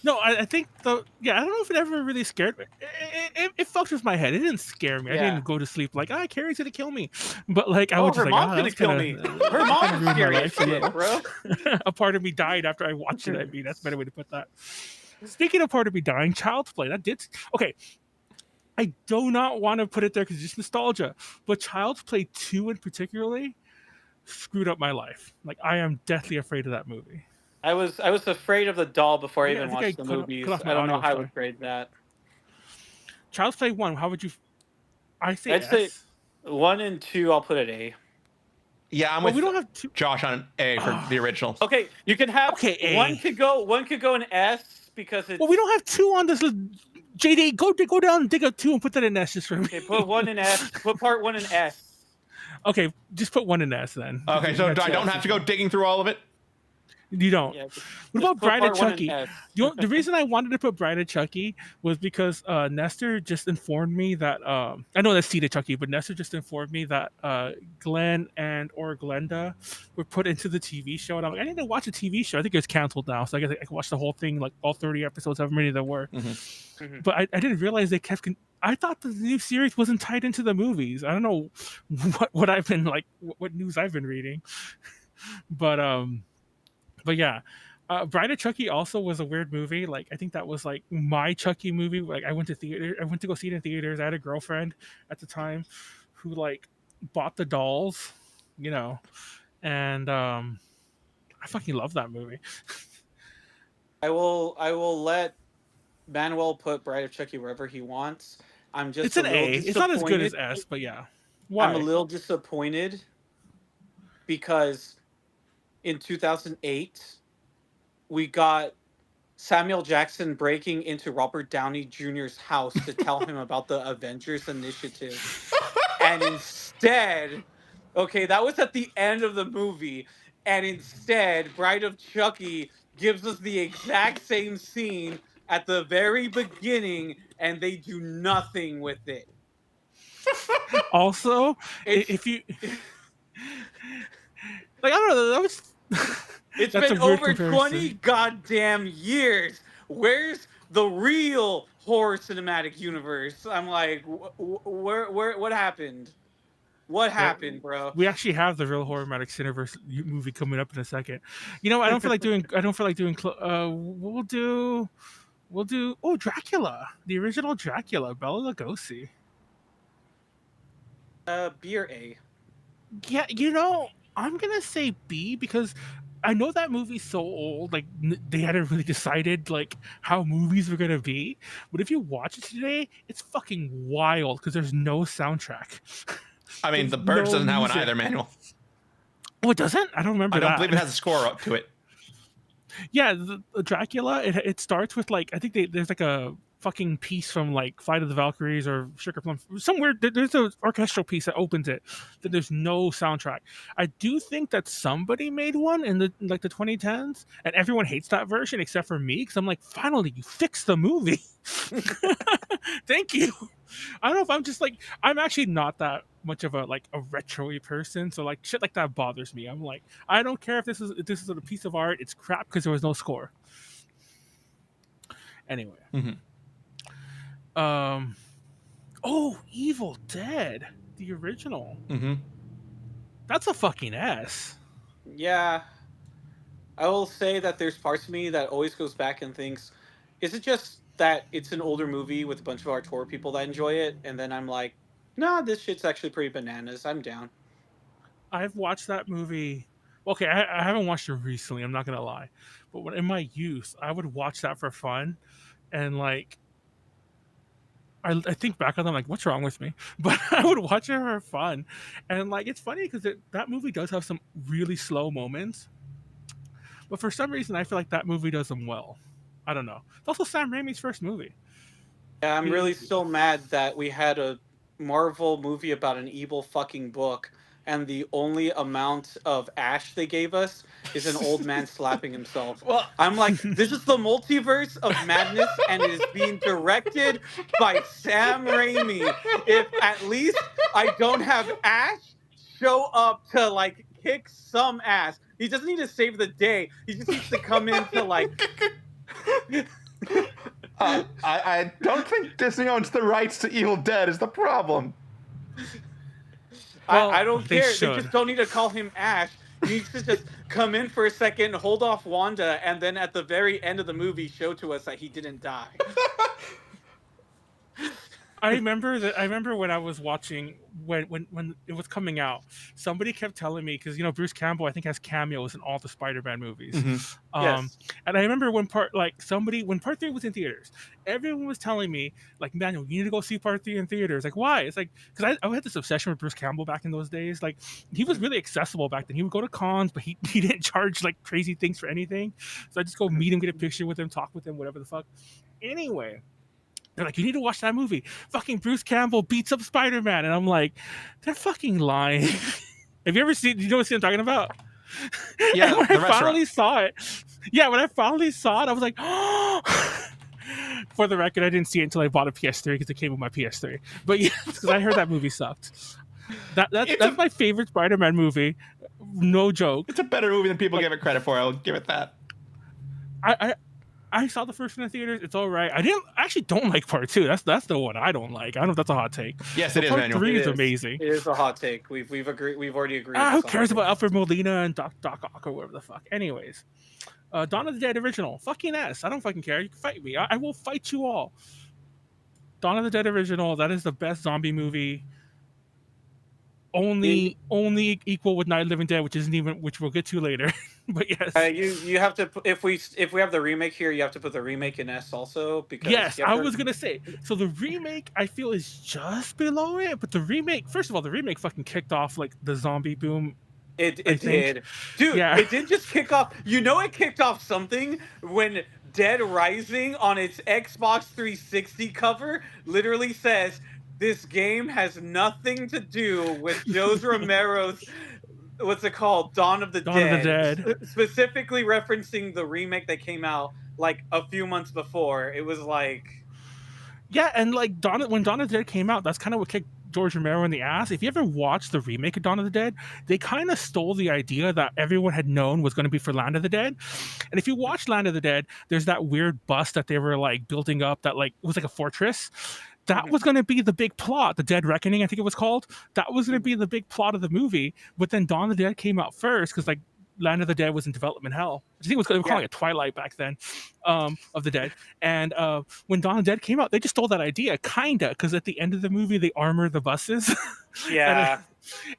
No, I think I don't know if it ever really scared me. It fucked with my head. It didn't scare me. I didn't go to sleep like, Carrie's gonna kill me. But like, I was just her like, mom's gonna kill me. Her mom's scary as shit, bro. A part of me died after I watched it. I mean, that's a better way to put that. Speaking of part of me dying, Child's Play. That did okay. I do not want to put it there because it's just nostalgia. But Child's Play 2 in particularly screwed up my life. Like, I am deathly afraid of that movie. I was afraid of the doll before I even watched the movies. I don't know how I would grade that. Child's Play 1, how would you... I'd say 1 and 2, I'll put it A. Yeah, I'm with we don't have Josh on an A for the original. Okay, you can have... A. One could go an S because it's... Well, we don't have 2 on this... JD, go down and dig up 2 and put that in S just for me. Okay, put 1 in S. Put part 1 in S. Okay, just put 1 in S then. Okay, so I don't have to go digging through all of it? You don't. Yeah, what about Bride of Chucky? The reason I wanted to put Bride of Chucky was because Nestor just informed me that I know that's Seed of Chucky, but Nestor just informed me that Glenn or Glenda were put into the TV show, and I'm like, I need to watch a TV show. I think it's canceled now, so I guess I can watch the whole thing, like all 30 episodes, however many there were. Mm-hmm. Mm-hmm. But I didn't realize they kept. I thought the new series wasn't tied into the movies. I don't know what I've been like, what news I've been reading, but yeah, Bride of Chucky also was a weird movie. Like, I think that was like my Chucky movie. Like, I went to go see it in theaters. I had a girlfriend at the time who like bought the dolls, and I fucking love that movie. I will let Manuel put Bride of Chucky wherever he wants. It's an A. It's not as good as S, but yeah. Why? I'm a little disappointed because in 2008, we got Samuel Jackson breaking into Robert Downey Jr.'s house to tell him about the Avengers Initiative. And instead, that was at the end of the movie. And instead, Bride of Chucky gives us the exact same scene at the very beginning, and they do nothing with it. Also, if you... Like, I don't know, that was... It's been over 20 goddamn years. Where's the real horror cinematic universe? I'm like, what happened? What happened, bro? We actually have the real horror cinematic universe movie coming up in a second. I don't feel like doing. We'll do. Oh, Dracula, the original Dracula, Bela Lugosi. B or A? Yeah, I'm gonna say B because I know that movie's so old, like they hadn't really decided like how movies were gonna be. But if you watch it today, it's fucking wild because there's no soundtrack. I mean, The Birds doesn't have one either, Manuel. Oh, it doesn't? I don't remember. I don't believe it has a score up to it. Yeah, the Dracula. It starts with like I think there's like a fucking piece from like Flight of the Valkyries or Sugar Plum somewhere. There's an orchestral piece that opens it. That there's no soundtrack. I do think that somebody made one in the 2010s, and everyone hates that version except for me because I'm like, finally, you fixed the movie. Thank you. I don't know if I'm just like I'm actually not that much of a retro-y person, so like shit like that bothers me. I'm like, I don't care if this is a piece of art. It's crap because there was no score. Anyway. Evil Dead, the original. That's a fucking S. Yeah. I will say that there's parts of me that always goes back and thinks, is it just that it's an older movie with a bunch of hardcore people that enjoy it? And then I'm like, nah, this shit's actually pretty bananas. I'm down. I've watched that movie. Okay, I haven't watched it recently. I'm not going to lie. But in my youth, I would watch that for fun. And like, I think back on them like, what's wrong with me? But I would watch it for fun. And like, it's funny because that movie does have some really slow moments. But for some reason, I feel like that movie does them well. I don't know. It's also Sam Raimi's first movie. Yeah, I'm really still mad that we had a Marvel movie about an evil fucking book, and the only amount of ash they gave us is an old man slapping himself. Well, I'm like, this is the multiverse of madness, and it is being directed by Sam Raimi. If at least I don't have Ash show up to like kick some ass. He doesn't need to save the day. He just needs to come in to like. I don't think Disney owns the rights to Evil Dead is the problem. Well, I don't care. They just don't need to call him Ash. He needs to just come in for a second, hold off Wanda, and then at the very end of the movie show to us that he didn't die. I remember when I was watching when it was coming out, somebody kept telling me because Bruce Campbell I think has cameos in all the Spider-Man movies. Yes. And I remember when part 3 was in theaters, everyone was telling me like, Manuel, you need to go see part 3 in theaters. Like, why? It's like because I had this obsession with Bruce Campball back in those days. Like, he was really accessible back then. He would go to cons, but he didn't charge like crazy things for anything. So I just go meet him, get a picture with him, talk with him, whatever the fuck. Anyway. They're like, you need to watch that movie. Fucking Bruce Campbell beats up Spider-Man. And I'm like, they're fucking lying. Have you ever seen, do you know what I'm talking about? Yeah, when I finally saw it, I was like, oh. For the record, I didn't see it until I bought a PS3 because it came with my PS3. But yeah, because I heard that movie sucked. That's my favorite Spider-Man movie. No joke. It's a better movie than people give it credit for. I'll give it that. I saw the first one in the theaters. It's all right. I actually don't like part 2. That's the one I don't like. I don't know if that's a hot take. Yes, it is. Part 3 is amazing. It is a hot take. We've agreed. We've already agreed. Who cares about Alfred Molina and Doc Ock or whatever the fuck? Anyways, Dawn of the Dead original. Fucking S. I don't fucking care. You can fight me. I will fight you all. Dawn of the Dead original. That is the best zombie movie. Only equal with Night of the Living Dead, which we'll get to later. But yes, you have to, if we have the remake here, you have to put the remake in S also, because yes, I was gonna say, so the remake I feel is just below it, but the remake, first of all, the remake fucking kicked off like the zombie boom. It did, dude. Yeah. It didn't just kick off. It kicked off something when Dead Rising on its Xbox 360 cover literally says, "This game has nothing to do with Jose Romero's." What's it called? Dawn of the Dead. Specifically referencing the remake that came out like a few months before. It was like, yeah, and like when Dawn of the Dead came out, that's kind of what kicked George Romero in the ass. If you ever watched the remake of Dawn of the Dead, they kind of stole the idea that everyone had known was going to be for Land of the Dead. And if you watch Land of the Dead, there's that weird bust that they were like building up that like it was like a fortress. That was going to be the big plot, the Dead Reckoning, I think it was called. That was going to be the big plot of the movie. But then Dawn of the Dead came out first because like Land of the Dead was in development hell. I think they were calling it Twilight back then, of the Dead. And when Dawn of the Dead came out, they just stole that idea, kinda, because at the end of the movie they armor the buses. Yeah.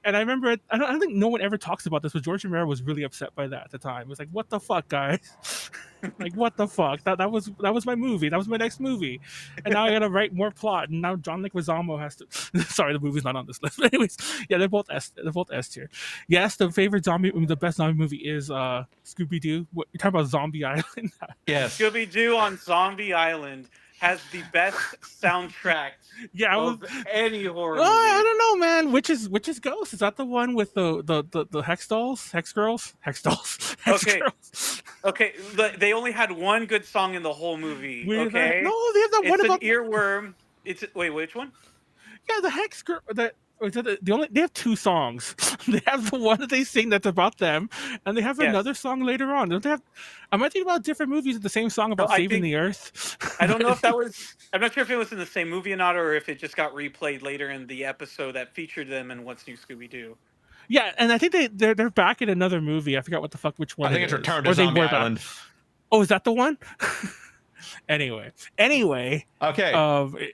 And I remember, I don't think no one ever talks about this, but George Romero was really upset by that at the time. It was like, what the fuck, guys? Like, what the fuck? That was my movie. That was my next movie. And now I gotta write more plot. And now John Leguizamo has to. Sorry, the movie's not on this list. But anyways, yeah, they're both S tier. Yes, the best zombie movie is Scooby Doo. You're talking about Zombie Island? Yes, Scooby Doo on Zombie Island has the best soundtrack of any horror movie. I don't know, man. Which is Ghost? Is that the one with the hex dolls, hex girls, hex dolls? Okay. They only had one good song in the whole movie. Okay. No, they have that one about earworm. Wait, which one? Yeah, the hex girl. They have two songs. They have the one that they sing that's about them, and they have another song later on. Don't they have? Am I thinking about different movies with the same song about saving the Earth? I don't know if that was. I'm not sure if it was in the same movie or not, or if it just got replayed later in the episode that featured them in What's New Scooby Doo. Yeah, and I think they're back in another movie. I forgot which one. I think it's Return to Zombie Island. Oh, is that the one? Anyway. Okay.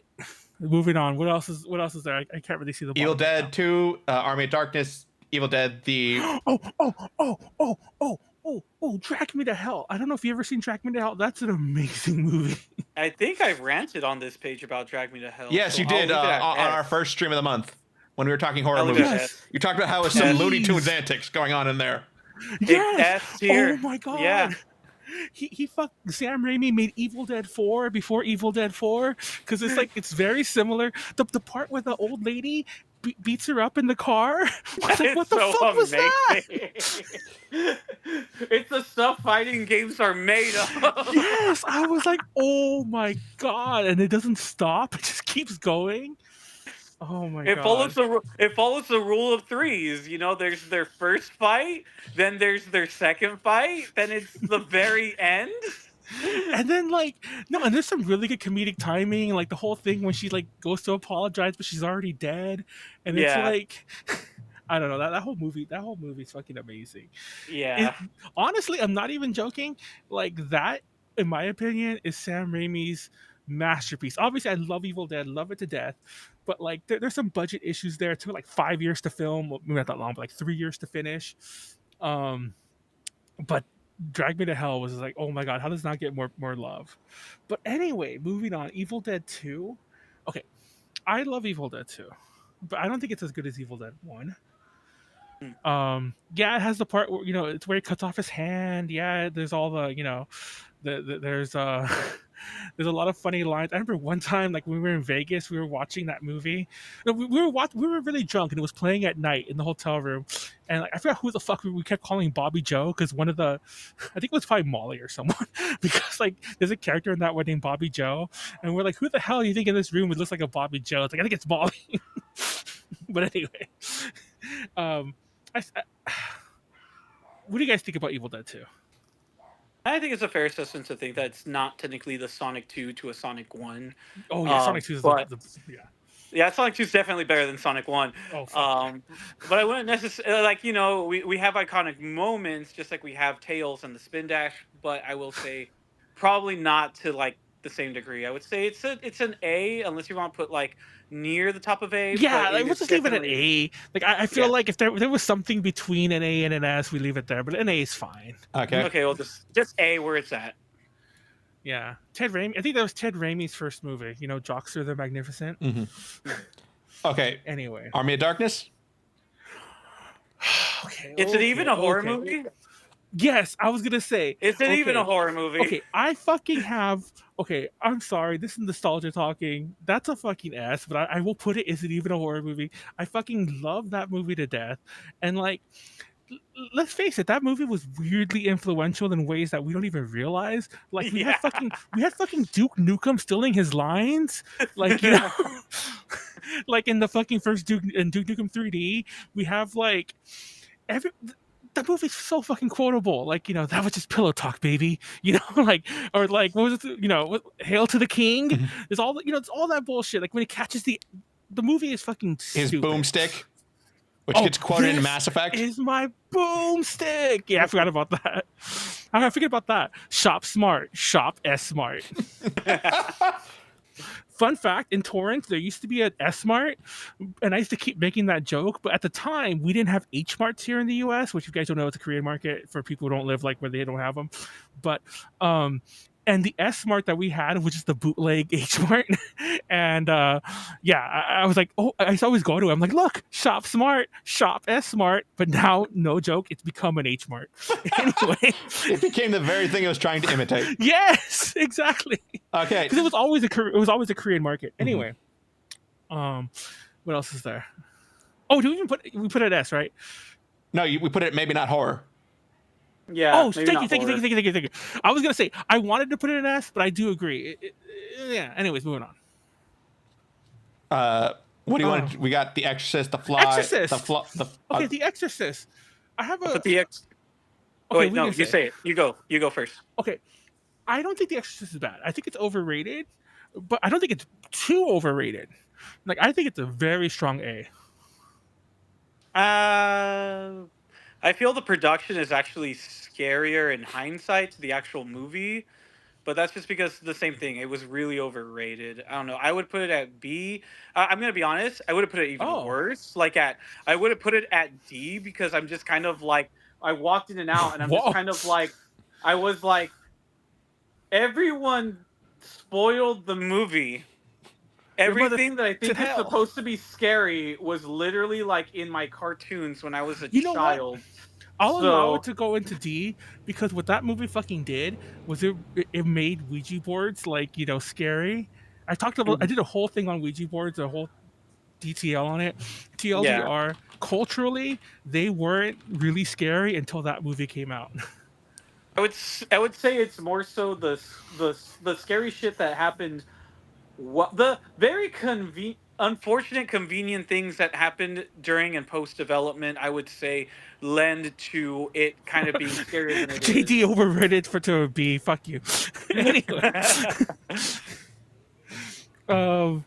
Moving on. What else is there? I can't really see the Evil Dead 2, Army of Darkness, Evil Dead the Drag Me to Hell. I don't know if you ever seen Drag Me to Hell. That's an amazing movie. I think I ranted on this page about Drag Me to Hell. Yes, you did on our first stream of the month when we were talking horror movies. Yes. You talked about how there's some Looney Tunes antics going on in there. Yes. Here. Oh my god. Yeah. He fucked Sam Raimi made Evil Dead 4 before Evil Dead 4 because it's very similar. The part where the old lady beats her up in the car. What the fuck was that? It's the stuff fighting games are made of. Yes, I was like, oh my god, and it doesn't stop. It just keeps going. Oh my god! It follows the rule of threes. You know, there's their first fight, then there's their second fight, then it's the very end. And then and there's some really good comedic timing, like the whole thing when she goes to apologize, but she's already dead, and it's I don't know, that whole movie is fucking amazing. Yeah. Honestly, I'm not even joking. That, in my opinion, is Sam Raimi's masterpiece. Obviously, I love Evil Dead, love it to death, but there's some budget issues there. It took 5 years to film, maybe not that long, but 3 years to finish. But Drag Me to Hell was oh my god, how does it not get more love? But anyway, moving on. Evil Dead 2. Okay, I love Evil Dead 2, but I don't think it's as good as Evil Dead 1. It has the part where it's where he cuts off his hand. Yeah, there's all the there's there's a lot of funny lines. I remember one time, when we were in Vegas, we were watching that movie. We were really drunk, and it was playing at night in the hotel room. And I forgot who the fuck we kept calling Bobby Joe because one of the, I think it was probably Molly or someone, because there's a character in that one named Bobby Joe, and we're like, who the hell do you think in this room would look like a Bobby Joe? It's I think it's Molly. But anyway, what do you guys think about Evil Dead 2? I think it's a fair assessment to think that it's not technically the Sonic 2 to a Sonic 1. Oh yeah, Sonic 2 is Yeah, Sonic 2 is definitely better than Sonic 1. Oh, fuck. But I wouldn't necessarily, we have iconic moments, just like we have Tails and the Spin Dash, but I will say probably not to the same degree. I would say it's an A, unless you want to put near the top of A. Yeah, let's just leave it an A. I feel like if there was something between an A and an S, we leave it there, but an A is fine. Okay, well, just A where it's at. Yeah, Ted Raimi. I think that was Ted Raimi's first movie. Jockster the Magnificent. Mm-hmm. Okay. Anyway, Army of Darkness. Okay. Is it even a horror movie? Yes, I was gonna say. Is it even a horror movie? Okay, I fucking have. Okay, I'm sorry. This is nostalgia talking. That's a fucking S, but I will put it. Is it even a horror movie? I fucking love that movie to death, and let's face it, that movie was weirdly influential in ways that we don't even realize. We had fucking Duke Nukem stealing his lines, in the fucking first Duke Nukem 3D. We have that movie's so fucking quotable. That was just pillow talk, baby. Or what was it? Hail to the King. Mm-hmm. There's all it's all that bullshit. When it catches the movie is fucking his stupid. boomstick, which gets quoted in Mass Effect. Is my boomstick. Yeah, I forgot about that. I forget about that. Shop smart. Shop S smart. Fun fact, in Torrance, there used to be an S-Mart, and I used to keep making that joke, but at the time, we didn't have H-Marts here in the US, which you guys don't know, it's a Korean market for people who don't live like where they don't have them. But, and the S-Mart that we had, which is the bootleg H-Mart, and I was like, oh, I used to always go to it. I'm like, look, shop smart, shop S-Smart, but now, no joke, it's become an H-Mart. Anyway. It became the very thing it was trying to imitate. Yes, exactly. Okay. Because it was always a Korean market. Anyway, what else is there? Oh, do we put it at S, right? No, we put it maybe not horror. Yeah. Oh, thank you. I was gonna say I wanted to put it in S, but I do agree. Yeah. Anyways, moving on. What do you want? We got The Exorcist, The Fly. Exorcist. Okay, The Exorcist. I have a. But the okay, wait, no, you say it. You go first. Okay, I don't think The Exorcist is bad. I think it's overrated, but I don't think it's too overrated. Like, I think it's a very strong A. I feel the production is actually scarier in hindsight to the actual movie, but that's just because the same thing. It was really overrated. I don't know. I would put it at B. I'm gonna be honest. I would have put it even worse. I would have put it at D because I'm just kind of like I walked in and out, and I'm just kind of like I was like everyone spoiled the movie. Everything that I think is supposed to be scary was literally like in my cartoons when I was a child. I'll allow it to go into D because what that movie fucking did was it made Ouija boards like, scary. I did a whole thing on Ouija boards, a whole DTL on it. TLDR, culturally, they weren't really scary until that movie came out. I would say it's more so the scary shit that happened. The very unfortunate, convenient things that happened during and post development, I would say, lend to it kind of being scarier than it is. JD overrated to B. Fuck you. Anyway. I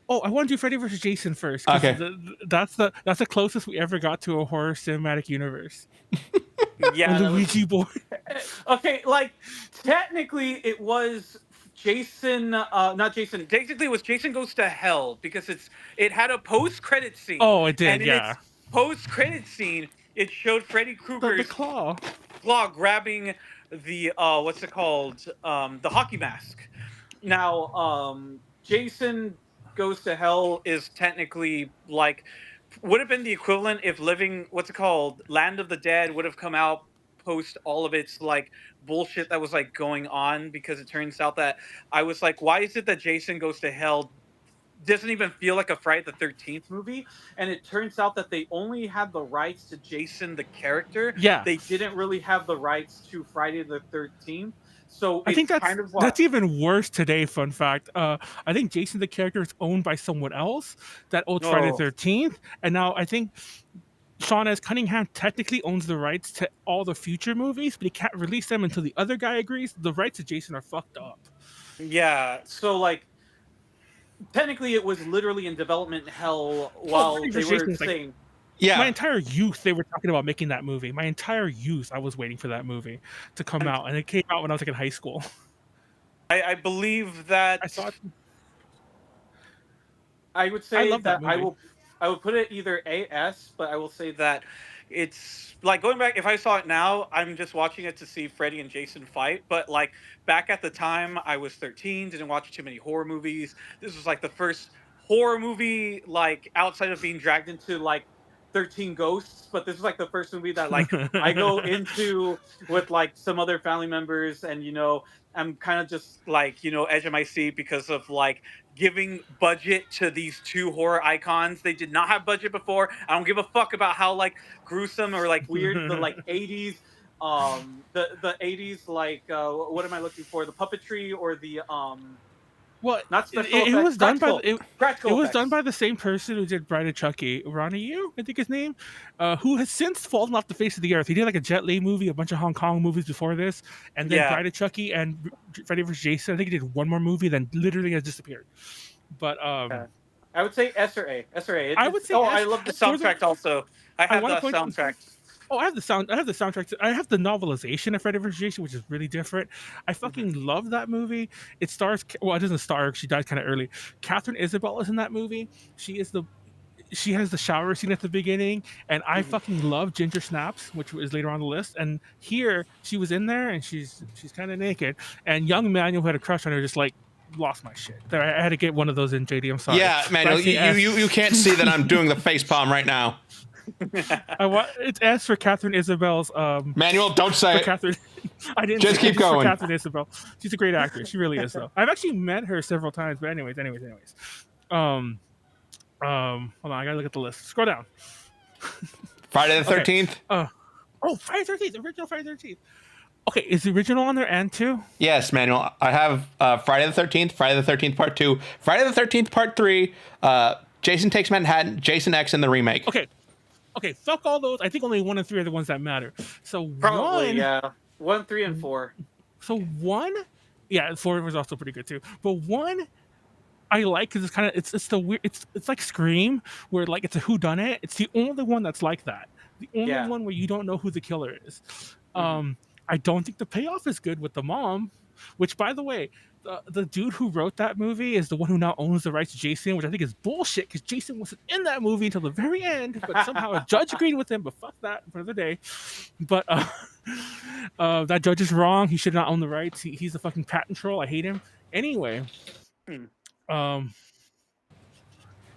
want to do Freddy vs. Jason first. Okay. That's the closest we ever got to a horror cinematic universe. Yeah. The Ouija board. Okay, like technically it was Jason, not Jason. Basically, it was Jason Goes to Hell because it had a post-credit scene. Oh, it did, and in yeah. Its post-credit scene, it showed Freddy Krueger's the claw grabbing the what's it called? The hockey mask. Now, Jason Goes to Hell is technically like would have been the equivalent if Land of the Dead would have come out post all of its like bullshit that was like going on, because it turns out that I was like, why is it that Jason Goes to Hell doesn't even feel like a Friday the 13th movie? And it turns out that they only had the rights to Jason the character. Yeah. They didn't really have the rights to Friday the 13th. So I think that's even worse today. Fun fact. I think Jason the character is owned by someone else that owns Friday the 13th, and now I think Sean S. Cunningham technically owns the rights to all the future movies, but he can't release them until the other guy agrees. The rights to Jason are fucked up. Yeah, so like technically it was literally in development hell while they were saying. My entire youth, they were talking about making that movie. My entire youth, I was waiting for that movie to come out, and it came out when I was like in high school. I believe that. I saw it. I would say that I would put it either AS, but I will say that it's like going back. If I saw it now, I'm just watching it to see Freddy and Jason fight. But like back at the time, I was 13, didn't watch too many horror movies. This was like the first horror movie like outside of being dragged into like 13 Ghosts, but this is like the first movie that like I go into with like some other family members, and I'm kind of just like edge of my seat because of like giving budget to these two horror icons. They did not have budget before. I don't give a fuck about how like gruesome or like weird the like 80s the 80s like what am I looking for, the puppetry or the What? Not special it was done by practical it was effects. done by the same person who did Bride of Chucky, Ronnie Yu, I think his name, who has since fallen off the face of the earth. He did like a Jet Li movie, a bunch of Hong Kong movies before this, and then Bride of Chucky and Freddy vs. Jason. I think he did one more movie, then literally has disappeared. But I would say S or A. I would say I love the soundtrack also. I have the soundtrack. Oh, I have the sound. I have the soundtrack. I have the novelization of Freddy vs. Jason, which is really different. I fucking love that movie. It stars. Well, it doesn't star. She died kind of early. Catherine Isabel is in that movie. She has the shower scene at the beginning, and I fucking love Ginger Snaps, which is later on the list. And here she was in there, and she's kind of naked. And young Manuel who had a crush on her, just like lost my shit. There, I had to get one of those in JD. I'm sorry. Yeah, Manuel, you can't see that I'm doing the face palm right now. It's S for Catherine Isabel's. Manuel, don't say it. Catherine, I didn't. Just keep going. For Catherine Isabel, she's a great actress. She really is, though. I've actually met her several times. But anyways. Hold on, I gotta look at the list. Scroll down. Friday the 13th. Friday the 13th, original Friday the 13th. Okay, is the original on there and 2? Yes, Manuel. I have Friday the 13th, Friday the 13th Part 2, Friday the 13th Part 3, Jason Takes Manhattan, Jason X, and the remake. Okay, fuck all those. I think only 1 and 3 are the ones that matter. So probably 1, 3, and 4. So 1, 4 was also pretty good too. But 1. I like because it's kind of it's the weird it's like Scream where like it's a whodunit. It's the only one that's like that. The only one where you don't know who the killer is. I don't think the payoff is good with the mom, which by the way, the dude who wrote that movie is the one who now owns the rights to Jason, which I think is bullshit because Jason wasn't in that movie until the very end. But somehow a judge agreed with him. But fuck that for another day. But that judge is wrong. He should not own the rights. He's a fucking patent troll. I hate him. Anyway.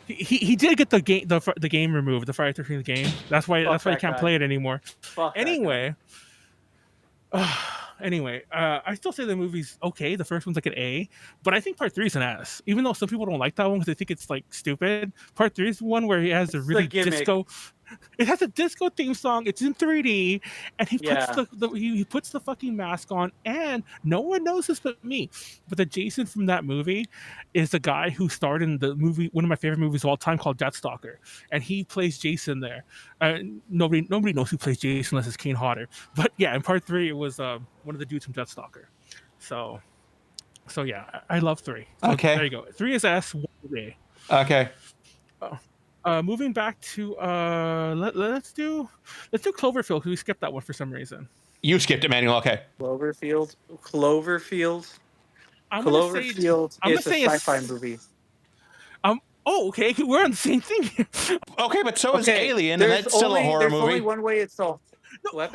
He did get the game removed, the Friday 13th game. That's why he can't play it anymore. Anyway, I still say the movie's okay. The first one's like an A, but I think Part 3 is an S. Even though some people don't like that one because they think it's like stupid. Part 3 is the one where he has a really disco. It has a disco theme song. It's in 3D, and he puts he puts the fucking mask on, and no one knows this but me. But the Jason from that movie is the guy who starred in the movie, one of my favorite movies of all time, called Deathstalker, and he plays Jason there. Nobody knows who plays Jason unless it's Kane Hodder. But yeah, in Part 3, it was one of the dudes from Deathstalker. So yeah, I love 3. So okay, there you go. 3 is S, 1 is A. Okay. Moving back to let's do Cloverfield because we skipped that one for some reason. You skipped it, Manuel. Okay. Cloverfield. I'm gonna say a sci-fi movie. Okay, we're on the same thing here. Okay, but so is Alien, and that's still a horror movie. There's only one way it's all.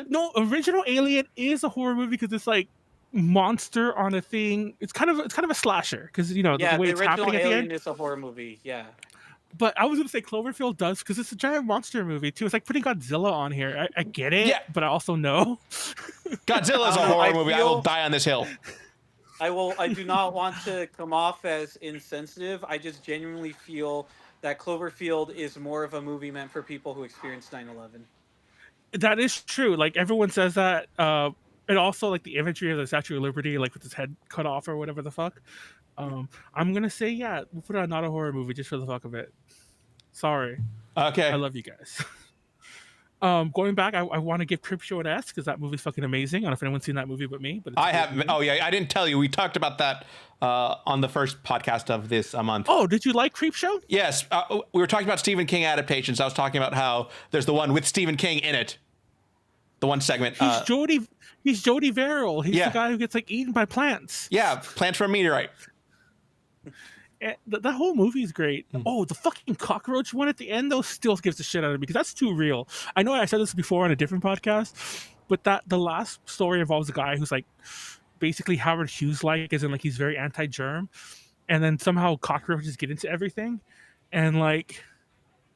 No, original Alien is a horror movie because it's like monster on a thing. It's kind of a slasher because the way it's happening at the end. Is a horror movie. Yeah. But I was going to say Cloverfield does because it's a giant monster movie too. It's like putting Godzilla on here. I get it, but I also know Godzilla is a horror movie. I will die on this hill. I do not want to come off as insensitive. I just genuinely feel that Cloverfield is more of a movie meant for people who experienced 9/11. That is true. Like everyone says that. And also like the imagery of the Statue of Liberty, like with his head cut off or whatever the fuck. I'm gonna say we'll put out not a horror movie just for the fuck of it. Sorry. Okay. I love you guys. Going back, I want to give Creepshow an S because that movie's fucking amazing. I don't know if anyone's seen that movie but me. But I haven't. Oh yeah, I didn't tell you. We talked about that on the first podcast of this month. Oh, did you like Creepshow? Yes. We were talking about Stephen King adaptations. I was talking about how there's the one with Stephen King in it. The one segment. He's Jody Verrill. He's the guy who gets like eaten by plants. Yeah, plants from a meteorite. And that whole movie is great. Oh, the fucking cockroach one at the end though still gives the shit out of me because that's too real. I know I said this before on a different podcast, but the last story involves a guy who's like basically Howard Hughes like, as in like he's very anti-germ, and then somehow cockroaches get into everything, and like.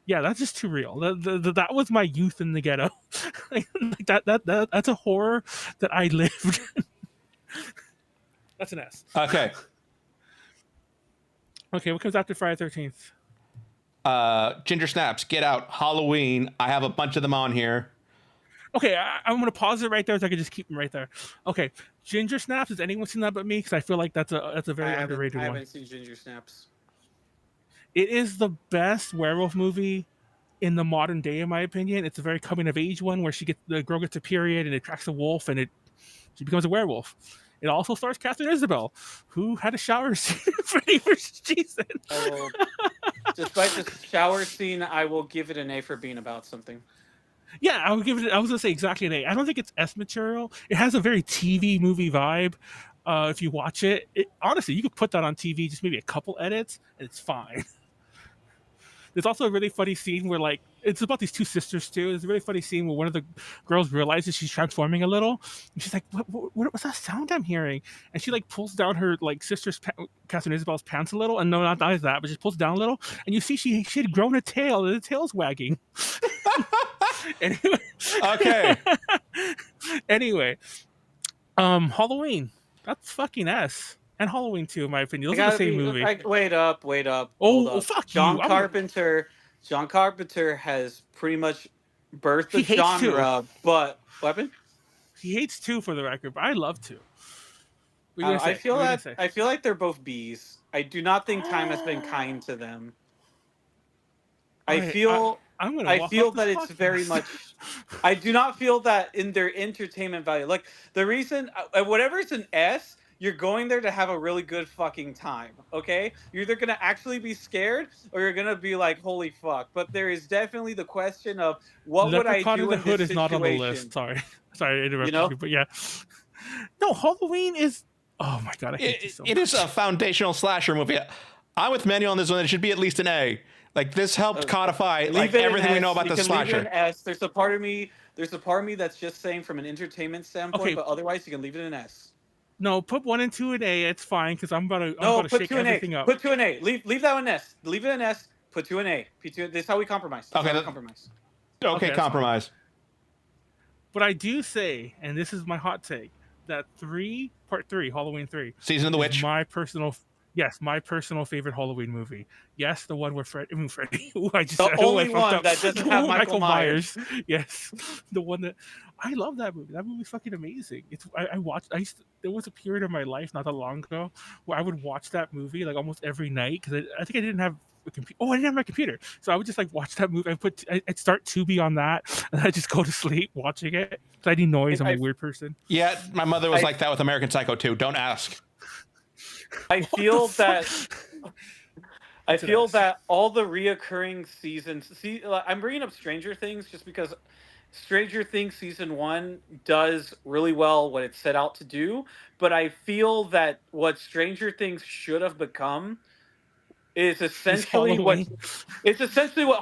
Yeah, that's just too real. That was my youth in the ghetto. like that's a horror that I lived. That's an S. Okay. Okay, what comes after Friday 13th? Ginger Snaps, Get Out, Halloween. I have a bunch of them on here. Okay, I'm going to pause it right there so I can just keep them right there. Okay, Ginger Snaps, has anyone seen that but me? Because I feel like that's a very underrated one. I haven't seen Ginger Snaps. It is the best werewolf movie in the modern day, in my opinion. It's a very coming of age one where the girl gets a period and it attracts a wolf and she becomes a werewolf. It also stars Catherine Isabel, who had a shower scene in Freddy vs. Jason. Despite the shower scene, I will give it an A for being about something. Yeah, I would give it. I was gonna say exactly an A. I don't think it's S material. It has a very TV movie vibe. If you watch honestly, you could put that on TV, just maybe a couple edits, and it's fine. There's also a really funny scene where, like, it's about these two sisters too. There's a really funny scene where one of the girls realizes she's transforming a little, and she's like, "What's that sound I'm hearing?" And she like pulls down her like sister's Catherine Isabel's pants a little, and no, not that, but just pulls it down a little, and you see she had grown a tail, and the tail's wagging. Anyway. Okay. Anyway, Halloween. That's fucking S. And Halloween 2, in my opinion. Those are the same movie. Wait up. Oh, fuck John you. John Carpenter has pretty much birthed the genre, but weapon? He hates 2 for the record, but I love 2. I feel like they're both B's. I do not think time has been kind to them. I feel that it's very much. I do not feel that in their entertainment value. Like the reason, whatever's an S, you're going there to have a really good fucking time. Okay, you're either gonna actually be scared or you're gonna be like, holy fuck. But there is definitely the question of what would I do in this situation? Leprechaun in the Hood is not on the list. Sorry to interrupt you, but yeah. No, Halloween is. Oh my god, I hate this so much. It is a foundational slasher movie. I'm with Manuel on this one. It should be at least an A. Like this helped codify like everything we know about the slasher. Leave it an S. There's a part of me that's just saying from an entertainment standpoint, but otherwise you can leave it an S. No, put 1 and 2 in A. It's fine because I'm about to shake everything up. Put 2 in A. Leave that one in S. Leave it in S. Put 2 in A. P2. This is how we compromise. Compromise. Okay, compromise. Fine. But I do say, and this is my hot take, that Part 3, Halloween 3, Season of the Witch, my personal favorite Halloween movie. Yes, the one where Freddy. Ooh, I just the only one that doesn't have Michael Myers. Yes, the one that I love that movie. That movie's fucking amazing. I watched. There was a period of my life not that long ago where I would watch that movie like almost every night because I think I didn't have a computer. Oh, I didn't have my computer, so I would just like watch that movie. I'd start Tubi on that, and I just go to sleep watching it. So I need noise. I'm a weird person. Yeah, my mother was like that with American Psycho 2. Don't ask. I feel that all the reoccurring seasons. I'm bringing up Stranger Things just because Stranger Things season 1 does really well what it set out to do, but I feel that what Stranger Things should have become is essentially what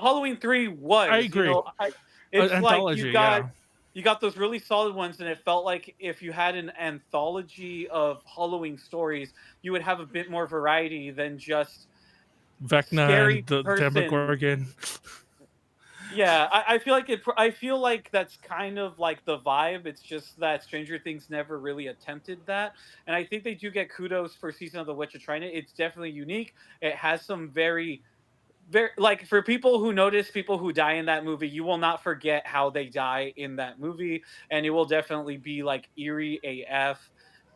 Halloween 3 was. I agree. It's like you got those really solid ones, and it felt like if you had an anthology of Halloween stories, you would have a bit more variety than just Vecna and the Demogorgon. Yeah, I feel like that's kind of like the vibe. It's just that Stranger Things never really attempted that, and I think they do get kudos for Season of the Witch of trying it. It's definitely unique. It has some very like for people who notice people who die in that movie, you will not forget how they die in that movie, and it will definitely be like eerie AF.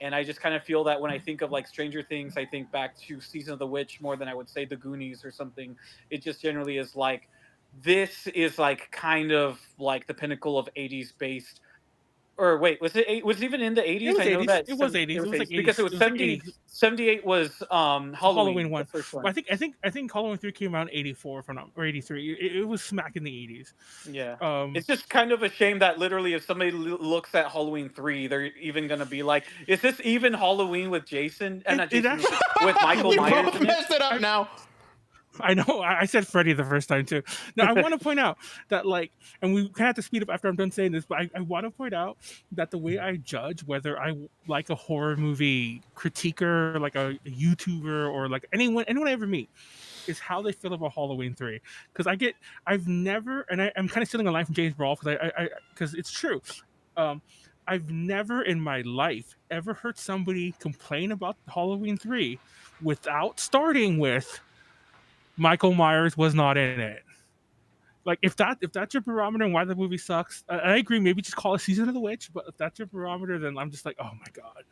And I just kind of feel that when I think of like Stranger Things, I think back to Season of the Witch more than I would say The Goonies or something. It just generally is like this is like kind of like the pinnacle of 80s based. Or wait, was it even in the 80s? I know that it was 80s. It was like 80s. Because it was 70. 78 was Halloween 1. Well, I think Halloween 3 came out in 84 or 83. It was smack in the 80s. Yeah. It's just kind of a shame that literally if somebody looks at Halloween 3, they're even going to be like, is this even Halloween with Jason? And with Michael Myers in it? Messed it up now. I know. I said Freddy the first time too. Now I want to point out that and we kind of have to speed up after I'm done saying this, but I want to point out that the way I judge whether I like a horror movie critiquer, like a YouTuber or like anyone I ever meet, is how they feel about Halloween 3. Because I've never, and I'm kind of stealing a line from James Brawl because it's true. I've never in my life ever heard somebody complain about Halloween 3 without starting with Michael Myers was not in it. Like if that's your barometer and why the movie sucks, I agree. Maybe just call it Season of the Witch. But if that's your barometer, then I'm just like, oh my god.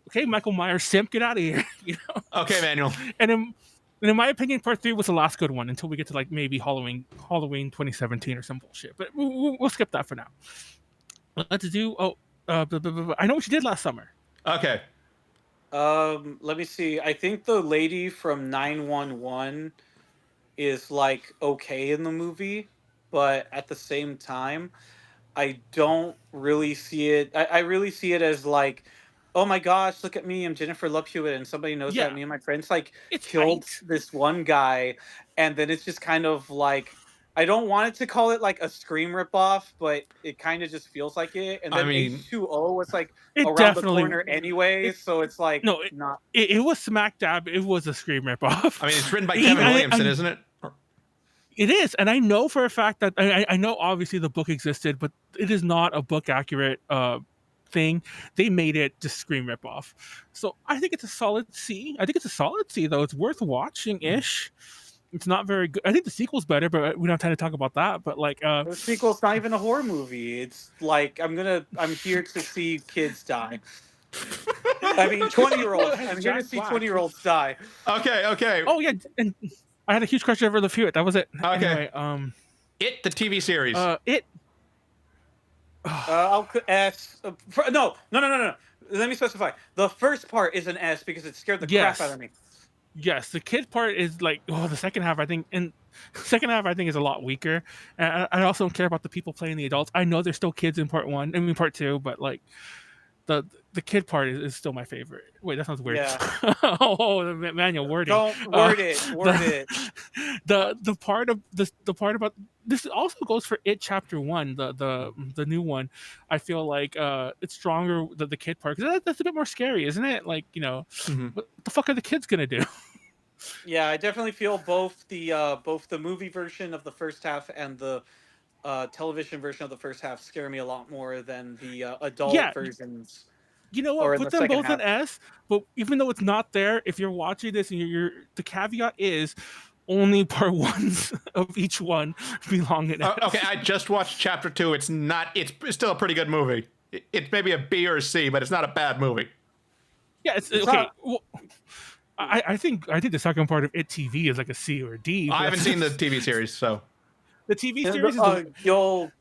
Okay, Michael Myers, simp, get out of here. You know. Okay, Manuel. And in my opinion, Part 3 was the last good one until we get to like maybe Halloween 2017 or some bullshit. But we'll skip that for now. Let's do. I know what you did last summer. Okay. Let me see. I think the lady from 911 is like okay in the movie, but at the same time, I don't really see it. I really see it as like, oh my gosh, look at me, I'm Jennifer Love Hewitt, and somebody knows that Yeah, me and my friends like it's killed tight. this one guy, and then it's just kind of like, I don't want it to call it like a Scream ripoff, but it kind of just feels like it. And I then mean, H2O was like It around the definitely corner anyway, it so it's like no not. it was smack dab. It was a Scream ripoff. I mean, it's written by Even Kevin Williamson, isn't it? it is, and I know for a fact that I know obviously the book existed, but it is not a book accurate thing. They made it just Scream ripoff. So I think it's a solid C. I think it's a solid C though. It's worth watching ish. It's not very good. I think the sequel's better, but we don't have time to talk about that. But like, The sequel's not even a horror movie. It's like I'm here to see kids die. I mean, 20-year-olds. I'm here to see 20-year-olds die. Okay. Oh yeah, and I had a huge crush over the Hewitt. That was it. Okay. Anyway, It, the TV series. it. I'll S. No. Let me specify. The first part is an S because it scared the crap out of me. Yes, the kid part is like, the second half I think, and second half I think is a lot weaker. And I also don't care about the people playing the adults. I know there's still kids in part one, I mean part two, but like the kid part is still my favorite. Wait, that sounds weird. Yeah. Oh, manual wording. Don't word it. Word it. The part of this, the part about this also goes for It Chapter 1, the new one. I feel like it's stronger the kid part because that's a bit more scary, isn't it? Like, what the fuck are the kids gonna do? Yeah, I definitely feel both the movie version of the first half and the television version of the first half scare me a lot more than the adult versions. You know Or what? in Put the them second both half. in S, but even though it's not there, if you're watching this and you're the caveat is only part ones of each one belong in S. Okay, I just watched Chapter 2. It's still a pretty good movie. It's maybe a B or a C, but it's not a bad movie. Yeah, it's okay. not... Well, I think the second part of It TV is like a C or a D. I haven't seen the TV series, so the TV series is you'll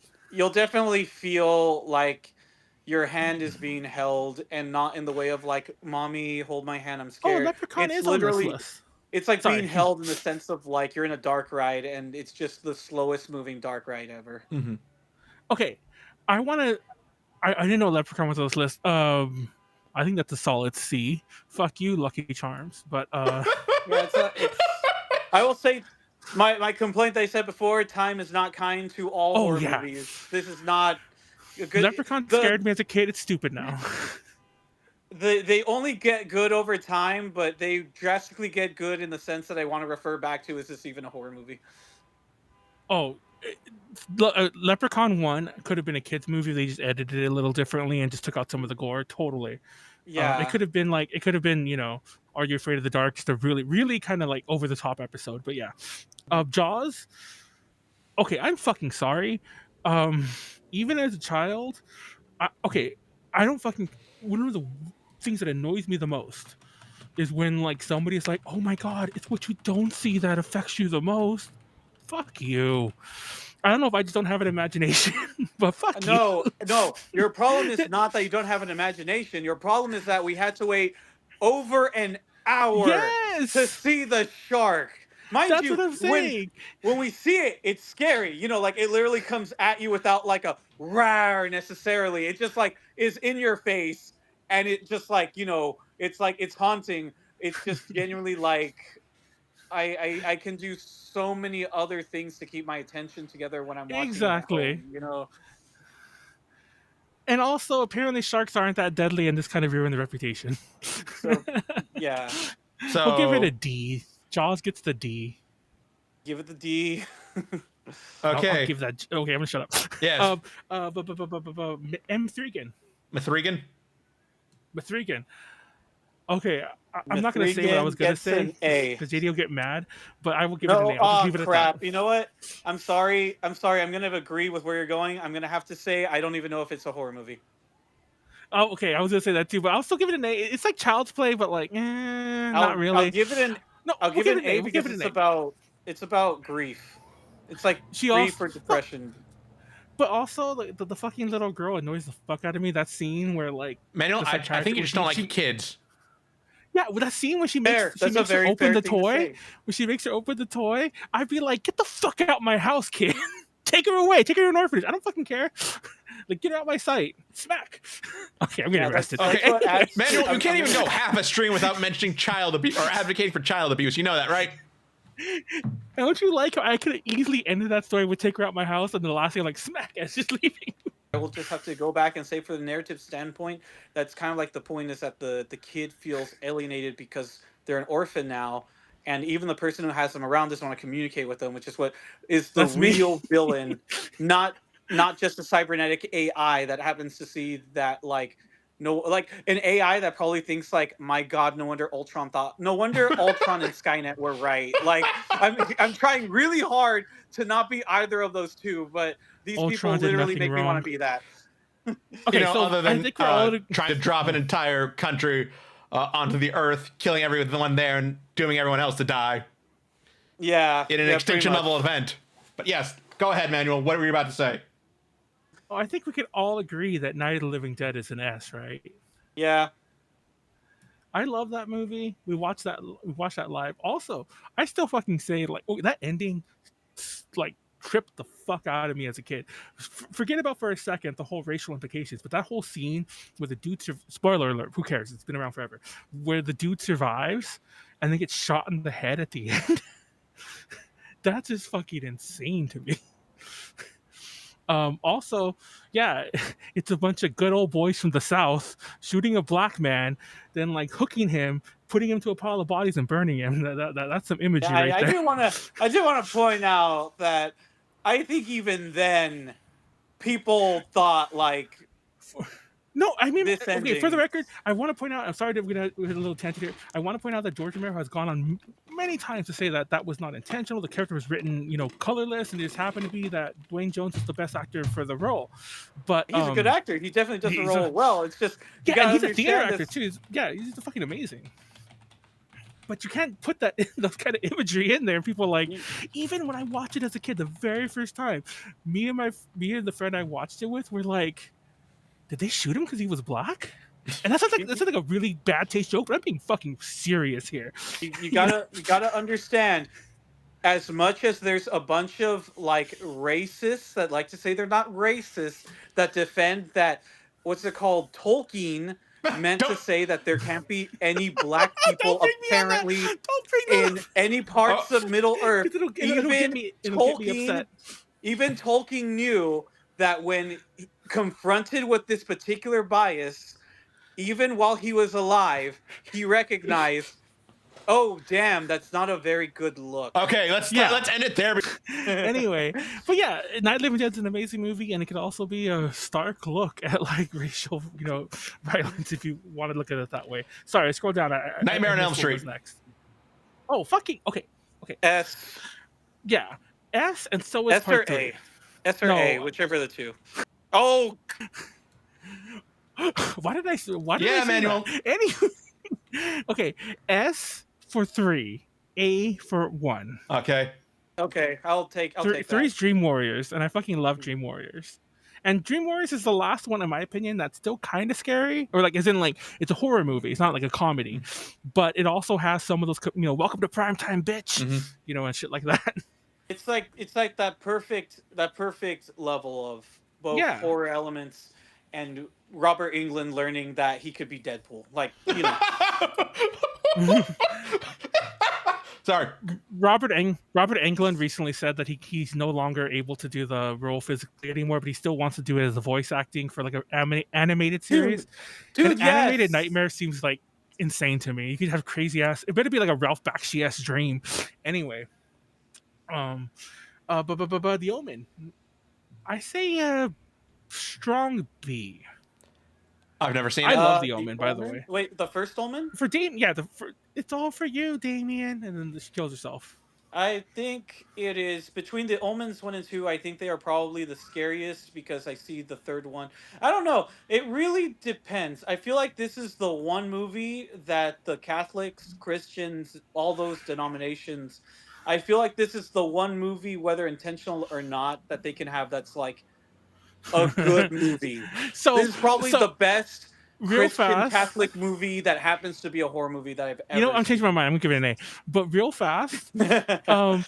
definitely feel like your hand is being held and not in the way of like, mommy, hold my hand, I'm scared. Leprechaun It's is literally on this list. it's like being held in the sense of like you're in a dark ride and it's just the slowest moving dark ride ever. Mm-hmm. Okay, I didn't know Leprechaun was on this list. I think that's a solid C. Fuck you, Lucky Charms. But yeah, I will say my complaint that I said before: time is not kind to all horror movies. This is not a good. Leprechaun scared me as a kid. It's stupid now. They only get good over time, but they drastically get good in the sense that I want to refer back to, is this even a horror movie? Oh, Leprechaun 1 could have been a kids movie. They just edited it a little differently and just took out some of the gore. Totally. Yeah. It could have been Are You Afraid of the Dark? Just a really, really kind of like over the top episode. But yeah. Jaws. Okay, I'm fucking sorry. Even as a child, I don't fucking. One of the things that annoys me the most is when like somebody's like, "Oh my god, it's what you don't see that affects you the most." Fuck you. I don't know if I just don't have an imagination, but fuck you. No. Your problem is not that you don't have an imagination. Your problem is that we had to wait over an hour to see the shark. That's what I'm saying. When we see it, it's scary. Like it literally comes at you without like a rawr necessarily. It just like is in your face, and it just like it's like it's haunting. It's just genuinely like I can do so many other things to keep my attention together when I'm watching. Exactly. Home, And also, apparently, sharks aren't that deadly, and this kind of ruined the reputation. So, yeah. So we'll give it a D. Jaws gets the D. Give it the D. Okay. I'll give that. Okay, I'm gonna shut up. Yes. M3gan. Mithrigan. Okay, I'm not gonna say what I was gonna say because JD will get mad, but I will give it an A. I'll just leave it crap! at that. You know what? I'm sorry. I'm gonna agree with where you're going. I'm gonna have to say I don't even know if it's a horror movie. Oh, okay. I was gonna say that too, but I'll still give it an A. It's like Child's Play, but like, not really. I'll give it an. No, I'll give it an A because it's about grief. It's like grief or depression. But also, like the fucking little girl annoys the fuck out of me. That scene where like, Manuel, I think you just don't like kids. Yeah, with that scene when she makes her open the toy, I'd be like, "Get the fuck out my house, kid! Take her away, take her to an orphanage. I don't fucking care." Like, get out of my sight. Smack. Okay, I'm getting arrested. Okay, Manuel, you can't even go half a stream without mentioning child abuse or advocating for child abuse. You know that, right? Don't you like how I could have easily ended that story with take her out my house, and the last thing I'm like, smack, as just leaving. I will just have to go back and say, for the narrative standpoint, that's kind of like the point is that the kid feels alienated because they're an orphan now, and even the person who has them around doesn't want to communicate with them, which is what is the real villain, not just a cybernetic AI that happens to see that, like, no, like an AI that probably thinks like, my God, no wonder Ultron and Skynet were right. Like, I'm trying really hard to not be either of those two, but these people literally make me want to be that. Okay, so other than trying to drop an entire country onto the Earth, killing everyone there, and dooming everyone else to die. Yeah, in an extinction level event. But yes, go ahead, Manuel. What were you about to say? Oh, I think we could all agree that Night of the Living Dead is an S, right? Yeah. I love that movie. We watched that live. Also, I still fucking say, like, that ending, like, tripped the fuck out of me as a kid. Forget about for a second the whole racial implications, but that whole scene where the dude, spoiler alert, who cares? It's been around forever. Where the dude survives and then gets shot in the head at the end. That's just fucking insane to me. Also, yeah, it's a bunch of good old boys from the South shooting a black man, then like hooking him, putting him to a pile of bodies and burning him. That's some imagery right there. I do want to point out that I think even then, people thought like. No, I mean, okay, for the record, I want to point out, I'm sorry to get a little tangent here. I want to point out that George Romero has gone on many times to say that was not intentional. The character was written, colorless, and it just happened to be that Dwayne Jones is the best actor for the role. But he's a good actor. He definitely does the role well. It's just, and he's a theater actor too. He's fucking amazing. But you can't put those kind of imagery in there. And people like, even when I watched it as a kid, the very first time, me and the friend I watched it with were like, did they shoot him because he was black? And that sounds like a really bad taste joke, but I'm being fucking serious here. You gotta understand, as much as there's a bunch of like racists that like to say they're not racist, that defend that, what's it called, Tolkien meant to say that there can't be any black people apparently in any parts of Middle Earth. Even Tolkien knew that when confronted with this particular bias, even while he was alive, he recognized, oh damn, that's not a very good look. Okay, let's end it there. Anyway, but yeah, Night of the Living Dead is an amazing movie, and it could also be a stark look at like racial, violence if you want to look at it that way. Sorry, scroll down. Nightmare on Elm Street next. Oh fucking okay. S. Yeah, S, and so is S part or 3. A. S or A, whichever the two. Oh. Why did I say Manuel. That? Anyway, okay, S for 3, A for 1. Okay, I'll take 3's Dream Warriors, and I fucking love Dream Warriors. And Dream Warriors is the last one, in my opinion, that's still kind of scary, or like, as in like, it's a horror movie. It's not like a comedy, but it also has some of those, welcome to primetime, bitch, and shit like that. It's like that perfect level of both horror elements and Robert Englund learning that he could be Deadpool. Like, Sorry. Robert Englund recently said that he's no longer able to do the role physically anymore, but he still wants to do it as a voice acting for like an animated series. Dude, animated Nightmare seems like insane to me. You could have crazy ass. It better be like a Ralph Bakshi-esque dream. Anyway, but the Omen, I say strong B. I've never seen it. I love the Omen, by the way. Wait, the first Omen? For Damien, yeah, it's all for you, Damien, and then she kills herself. I think it is between the Omens 1 and 2. I think they are probably the scariest because I see the third one. I don't know. It really depends. I feel like this is the one movie that the Catholics, Christians, all those denominations, I feel like this is the one movie, whether intentional or not, that they can have that's like a good movie. So this is probably the best Christian Catholic movie that happens to be a horror movie that I've ever I'm changing my mind. I'm gonna give it an A. But real fast, the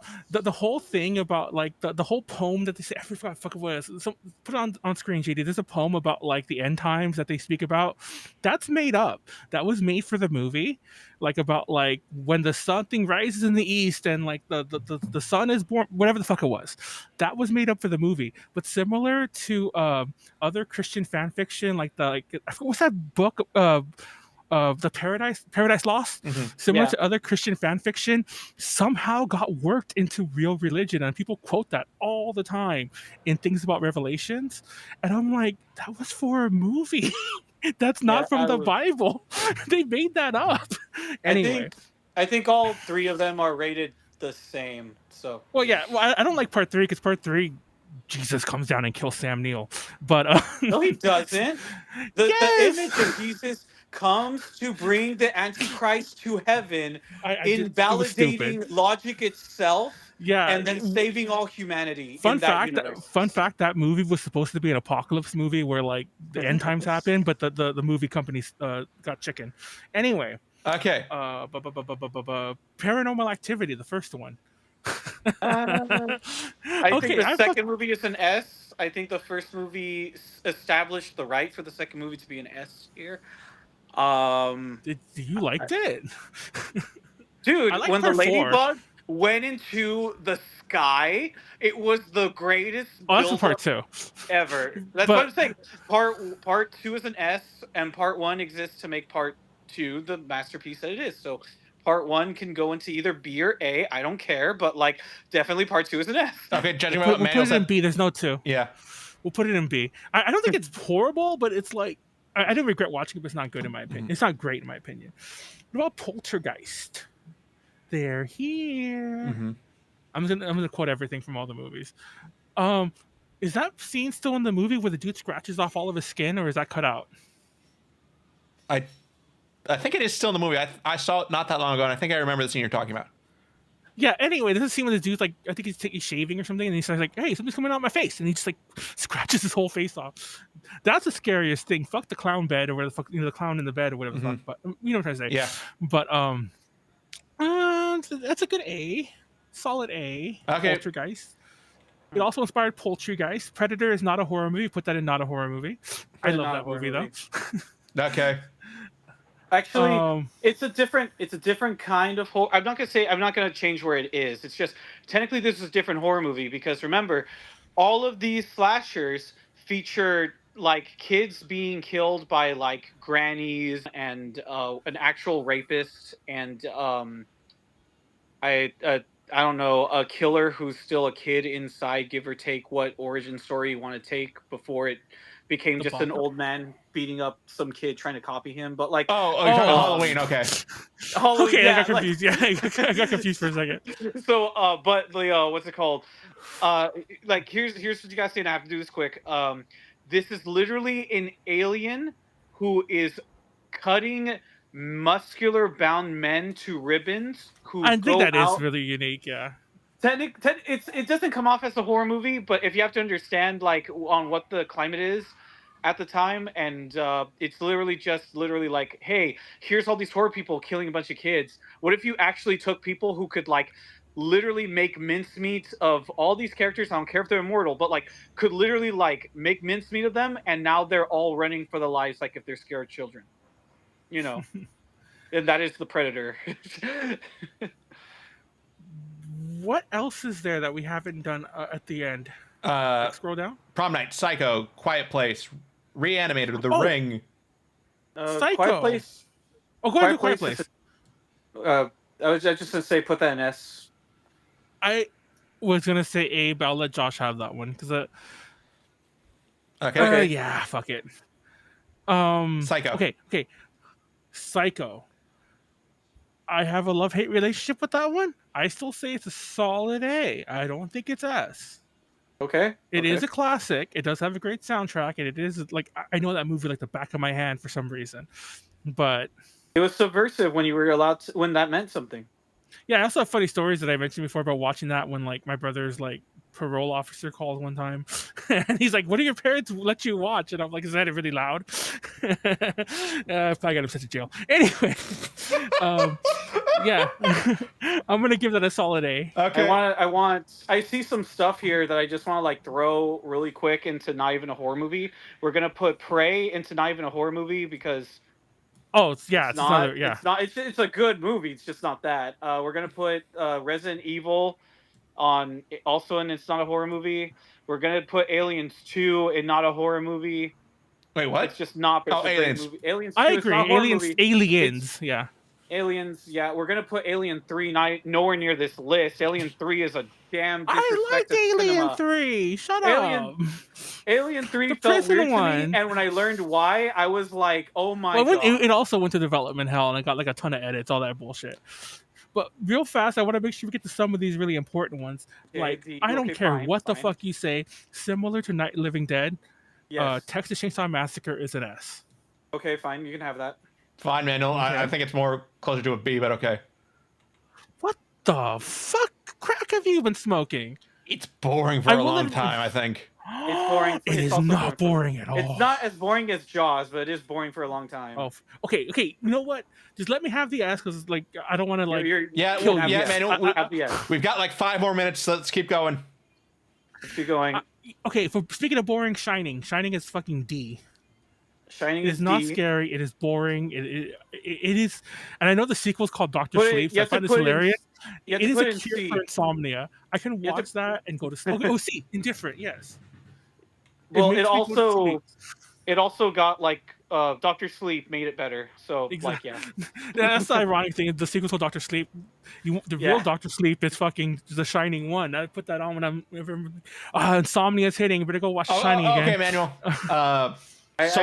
whole thing about like the whole poem that they say, I forgot fuck it was. So put it on screen, JD. There's a poem about like the end times that they speak about. That's made up. That was made for the movie, like about like when the something rises in the east and like the sun is born, whatever the fuck it was. That was made up for the movie. But similar to other Christian fan fiction, like what's that book? The Paradise Lost, similar to other Christian fan fiction, somehow got worked into real religion, and people quote that all the time in things about Revelations, and I'm like, that was for a movie. That's not from the Bible. They made that up. Anyway, I think all three of them are rated the same. So I don't like part 3 because part 3, Jesus comes down and kills Sam Neill, but no, he doesn't. The image of Jesus comes to bring the Antichrist to heaven, invalidating logic itself, and then saving all humanity. Fun fact, that movie was supposed to be an apocalypse movie where like the end times happen, but the movie companies got chicken. Anyway. Okay. Paranormal Activity, the first one. I think the second movie is an S. I think the first movie established the right for the second movie to be an S here. You liked it? Dude, when the ladybug went into the sky, it was the greatest that's part 2 ever. That's what I'm saying. Part 2 is an S, and part 1 exists to make part 2 the masterpiece that it is. So part 1 can go into either B or A. I don't care, but like definitely part 2 is an S. Okay, judging by what Manuel said. We'll put it in B. There's no 2. Yeah, we'll put it in B. I don't think it's horrible, but it's like I didn't regret watching it, but it's not good in my opinion. It's not great in my opinion. What about Poltergeist? They're here. I'm gonna quote everything from all the movies. Is that scene still in the movie where the dude scratches off all of his skin, or is that cut out? I think it is still in the movie. I saw it not that long ago, and I think I remember the scene you're talking about. Yeah, anyway, there's a scene where the dude's like, I think he's shaving or something, and he's like, hey, something's coming out my face, and he just like scratches his whole face off. That's the scariest thing. Fuck the clown bed or whatever the fuck, the clown in the bed or whatever the fuck, but you know what I'm trying to say. Yeah. But that's a good A. Solid A. Okay. Poltergeist. It also inspired Poltergeist. Predator is not a horror movie. Put that in not a horror movie. I love that movie though. Okay. Actually, it's a different kind of horror. I'm not gonna change where it is. It's just technically this is a different horror movie because remember, all of these slashers feature like kids being killed by like grannies and an actual rapist and I don't know, a killer who's still a kid inside, give or take what origin story you want to take before it became just an old man beating up some kid trying to copy him. But like, Halloween, okay. Halloween, okay, I got confused. I got confused for a second. So, but what's it called? Like, here's what you guys say, and I have to do this quick. This is literally an alien who is cutting muscular bound men to ribbons who I think that is really unique. Yeah, it doesn't come off as a horror movie, but if you have to understand like on what the climate is at the time, and it's literally like, hey, here's all these horror people killing a bunch of kids. What if you actually took people who could like literally make mincemeat of all these characters? I don't care if they're immortal, but like could literally like make mincemeat of them, and now they're all running for their lives, like if they're scared children. You know, and that is the Predator. What else is there that we haven't done at the end? Scroll down. Prom Night, Psycho, Quiet Place, Re-Animator, The Ring. Psycho. Quiet Place. Oh, go ahead, Quiet Place. I was just gonna say put that in S. I was gonna say A, but I'll let Josh have that one because. Okay. Yeah, fuck it. Psycho. Okay. Psycho. I have a love-hate relationship with that one. I still say it's a solid A. I don't think it's S. Okay. It is a classic. It does have a great soundtrack, and it is like I know that movie like the back of my hand for some reason. But it was subversive when you were allowed to, when that meant something. Yeah, I also have funny stories that I mentioned before about watching that when like my brother's like parole officer called one time, and he's like, "What do your parents let you watch?" And I'm like, "Is that really loud?" Probably got him sent to jail. Anyway, yeah, I'm gonna give that a solid A. Okay. I see some stuff here that I just want to like throw really quick into not even a horror movie. We're gonna put Prey into not even a horror movie because it's not. another, yeah. It's not. It's a good movie. It's just not that. We're gonna put Resident Evil on also, and it's not a horror movie. We're gonna put Aliens 2 in not a horror movie. Wait, what? It's just not. But it's a Aliens. great movie. Aliens 2 I is agree. not a horror Aliens, movie. yeah. Aliens, yeah, we're gonna put Alien 3 nowhere near this list. Alien 3 is a damn disrespect I liked to Alien cinema. 3. Shut up. Alien 3 The felt prison weird to one. me, and when I learned why, I was like, "Oh my god!" It also went to development hell, and it got like a ton of edits, all that bullshit. But real fast, I want to make sure we get to some of these really important ones. I don't care what the fuck you say. Similar to Night Living Dead, yes. Texas Chainsaw Massacre is an S. Okay, fine, you can have that. Fine, man. No, I think it's more closer to a B, but okay. What the fuck crack have you been smoking? It's boring for a long time, I think. It's boring. It is not boring at all. It's not as boring as Jaws, but it is boring for a long time. Oh, okay. You know what? Just let me have the S because, like, I don't want to like. Man. We've got like 5 more minutes, so let's keep going. Let's keep going. Okay. Speaking of boring, Shining. Shining is fucking D. Shining is not scary. It is boring. It is, and I know the sequel's called Doctor Sleep. So I find this hilarious. It is a cure for insomnia. I can watch that and go to sleep. Oh, see, indifferent. Yes. Well, it also got like Doctor Sleep made it better. So exactly. Like, yeah. That's the ironic thing. The sequel's called Doctor Sleep. Real Doctor Sleep is fucking The Shining 1. I put that on when I'm insomnia's hitting. Better go watch Shining again. Okay, Manuel. I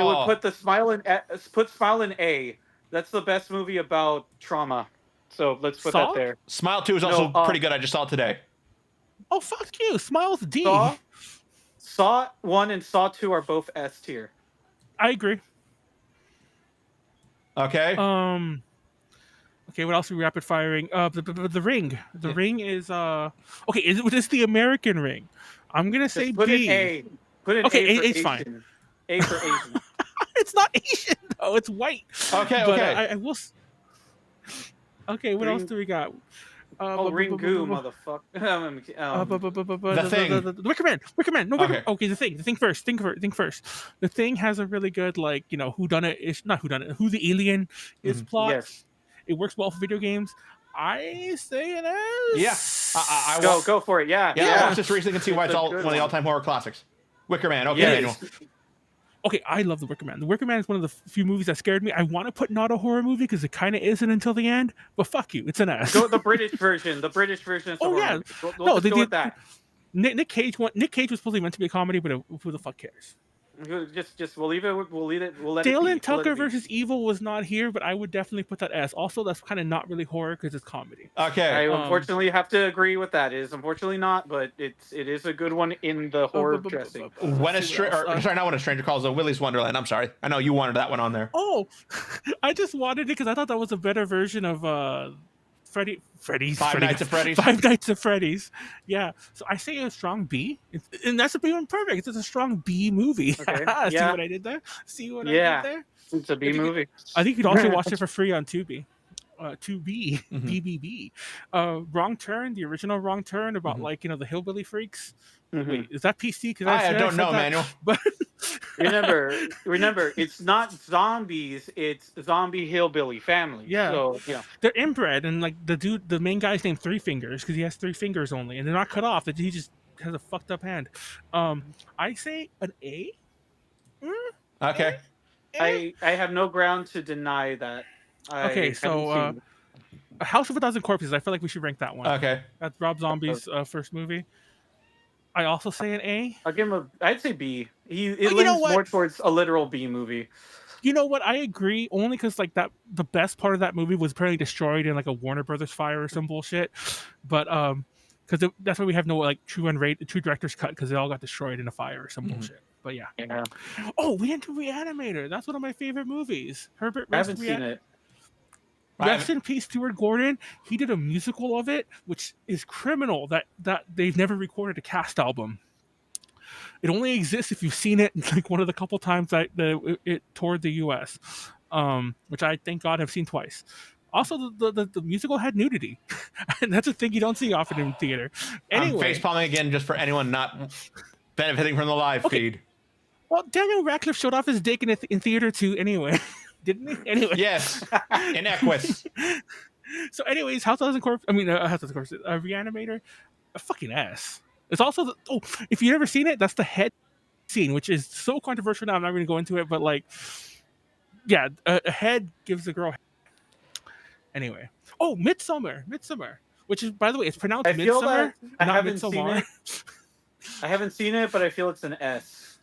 would put Smile in A. That's the best movie about trauma. So let's put that there. Smile 2 is also pretty good. I just saw it today. Oh, fuck you. Smile's D. Saw 1 and Saw 2 are both S tier. I agree. Okay. Okay, what else are we rapid firing? The Ring. The Ring is okay, is this the American Ring? I'm gonna say put B. It A. Put it okay, A for it's Asian. fine. A for Asian. It's not Asian though. It's white. Okay. But, okay. I will. Okay, what else do we got? Ringu, motherfucker. The Thing. The Wicker Man. Wicker Man. No, okay, The Thing. The Thing first. Think first. The Thing has a really good, like, you know, who the alien is plot. Yes. It works well for video games. I say it as. Yeah. Go for it. Yeah. I watched this recently and see why it's one of the all-time horror classics. Wicker Man. Okay, Daniel. Okay, I love The Wicker Man. The Wicker Man is one of the few movies that scared me. I want to put not a horror movie because it kind of isn't until the end, but fuck you, it's an S. Go with the British version. The British version is yeah. We'll go with that. Nick Cage was supposedly meant to be a comedy, but who the fuck cares? Just we'll leave it. We'll let Dale it and Tucker versus Evil was not here, but I would definitely put that S. Also, that's kind of not really horror because it's comedy. Okay. I unfortunately have to agree with that. It is unfortunately not, but it is a good one in the horror dressing. When a stranger calls, Willie's Wonderland. I'm sorry. I know you wanted that one on there. Oh, I just wanted it because I thought that was a better version of Five Nights at Freddy's. Yeah. So I say a strong B. And that's even perfect. It's a strong B movie. Okay. See what I did there? I did there? It's a B movie. I think you could also watch it for free on Tubi. 2B, BBB. Wrong Turn, the original Wrong Turn about the hillbilly freaks. Wait, is that PC? I don't know, Manuel. But remember, it's not zombies. It's zombie hillbilly family. Yeah. So they're inbred, and the main guy's named Three Fingers because he has 3 fingers only, and they're not cut off. He just has a fucked up hand. I say an A. Okay. I have no ground to deny that. Okay, so House of a Thousand Corpses. I feel like we should rank that one. Okay. That's Rob Zombie's first movie. I also say an A. I'll give him I'd say B. It leans more towards a literal B movie. You know what? I agree. Only because the best part of that movie was apparently destroyed in like a Warner Brothers fire or some bullshit. But because that's why we have no true director's cut because they all got destroyed in a fire or some bullshit. But yeah. Oh, we didn't do Re-Animator. That's one of my favorite movies. Herbert. I haven't seen it. Rest in peace, Stuart Gordon. He did a musical of it, which is criminal that they've never recorded a cast album. It only exists if you've seen it like one of the couple times that it toured the U.S., which I thank God have seen twice. Also, the musical had nudity, and that's a thing you don't see often in theater. Anyway, I'm facepalming again just for anyone not benefiting from the live feed. Well, Daniel Radcliffe showed off his dick in theater too, anyway, didn't he? Anyway, yes, in Equus. So, anyways, House of the Corpse. I mean, House of the Corpse. Reanimator, a fucking ass. It's also if you've never seen it, that's the head scene, which is so controversial. Now I'm not going to go into it, but like, yeah, a head gives the girl. Anyway, Midsommar, which is, by the way, it's pronounced Midsommar, not Midsommar. I haven't seen it, but I feel it's an S.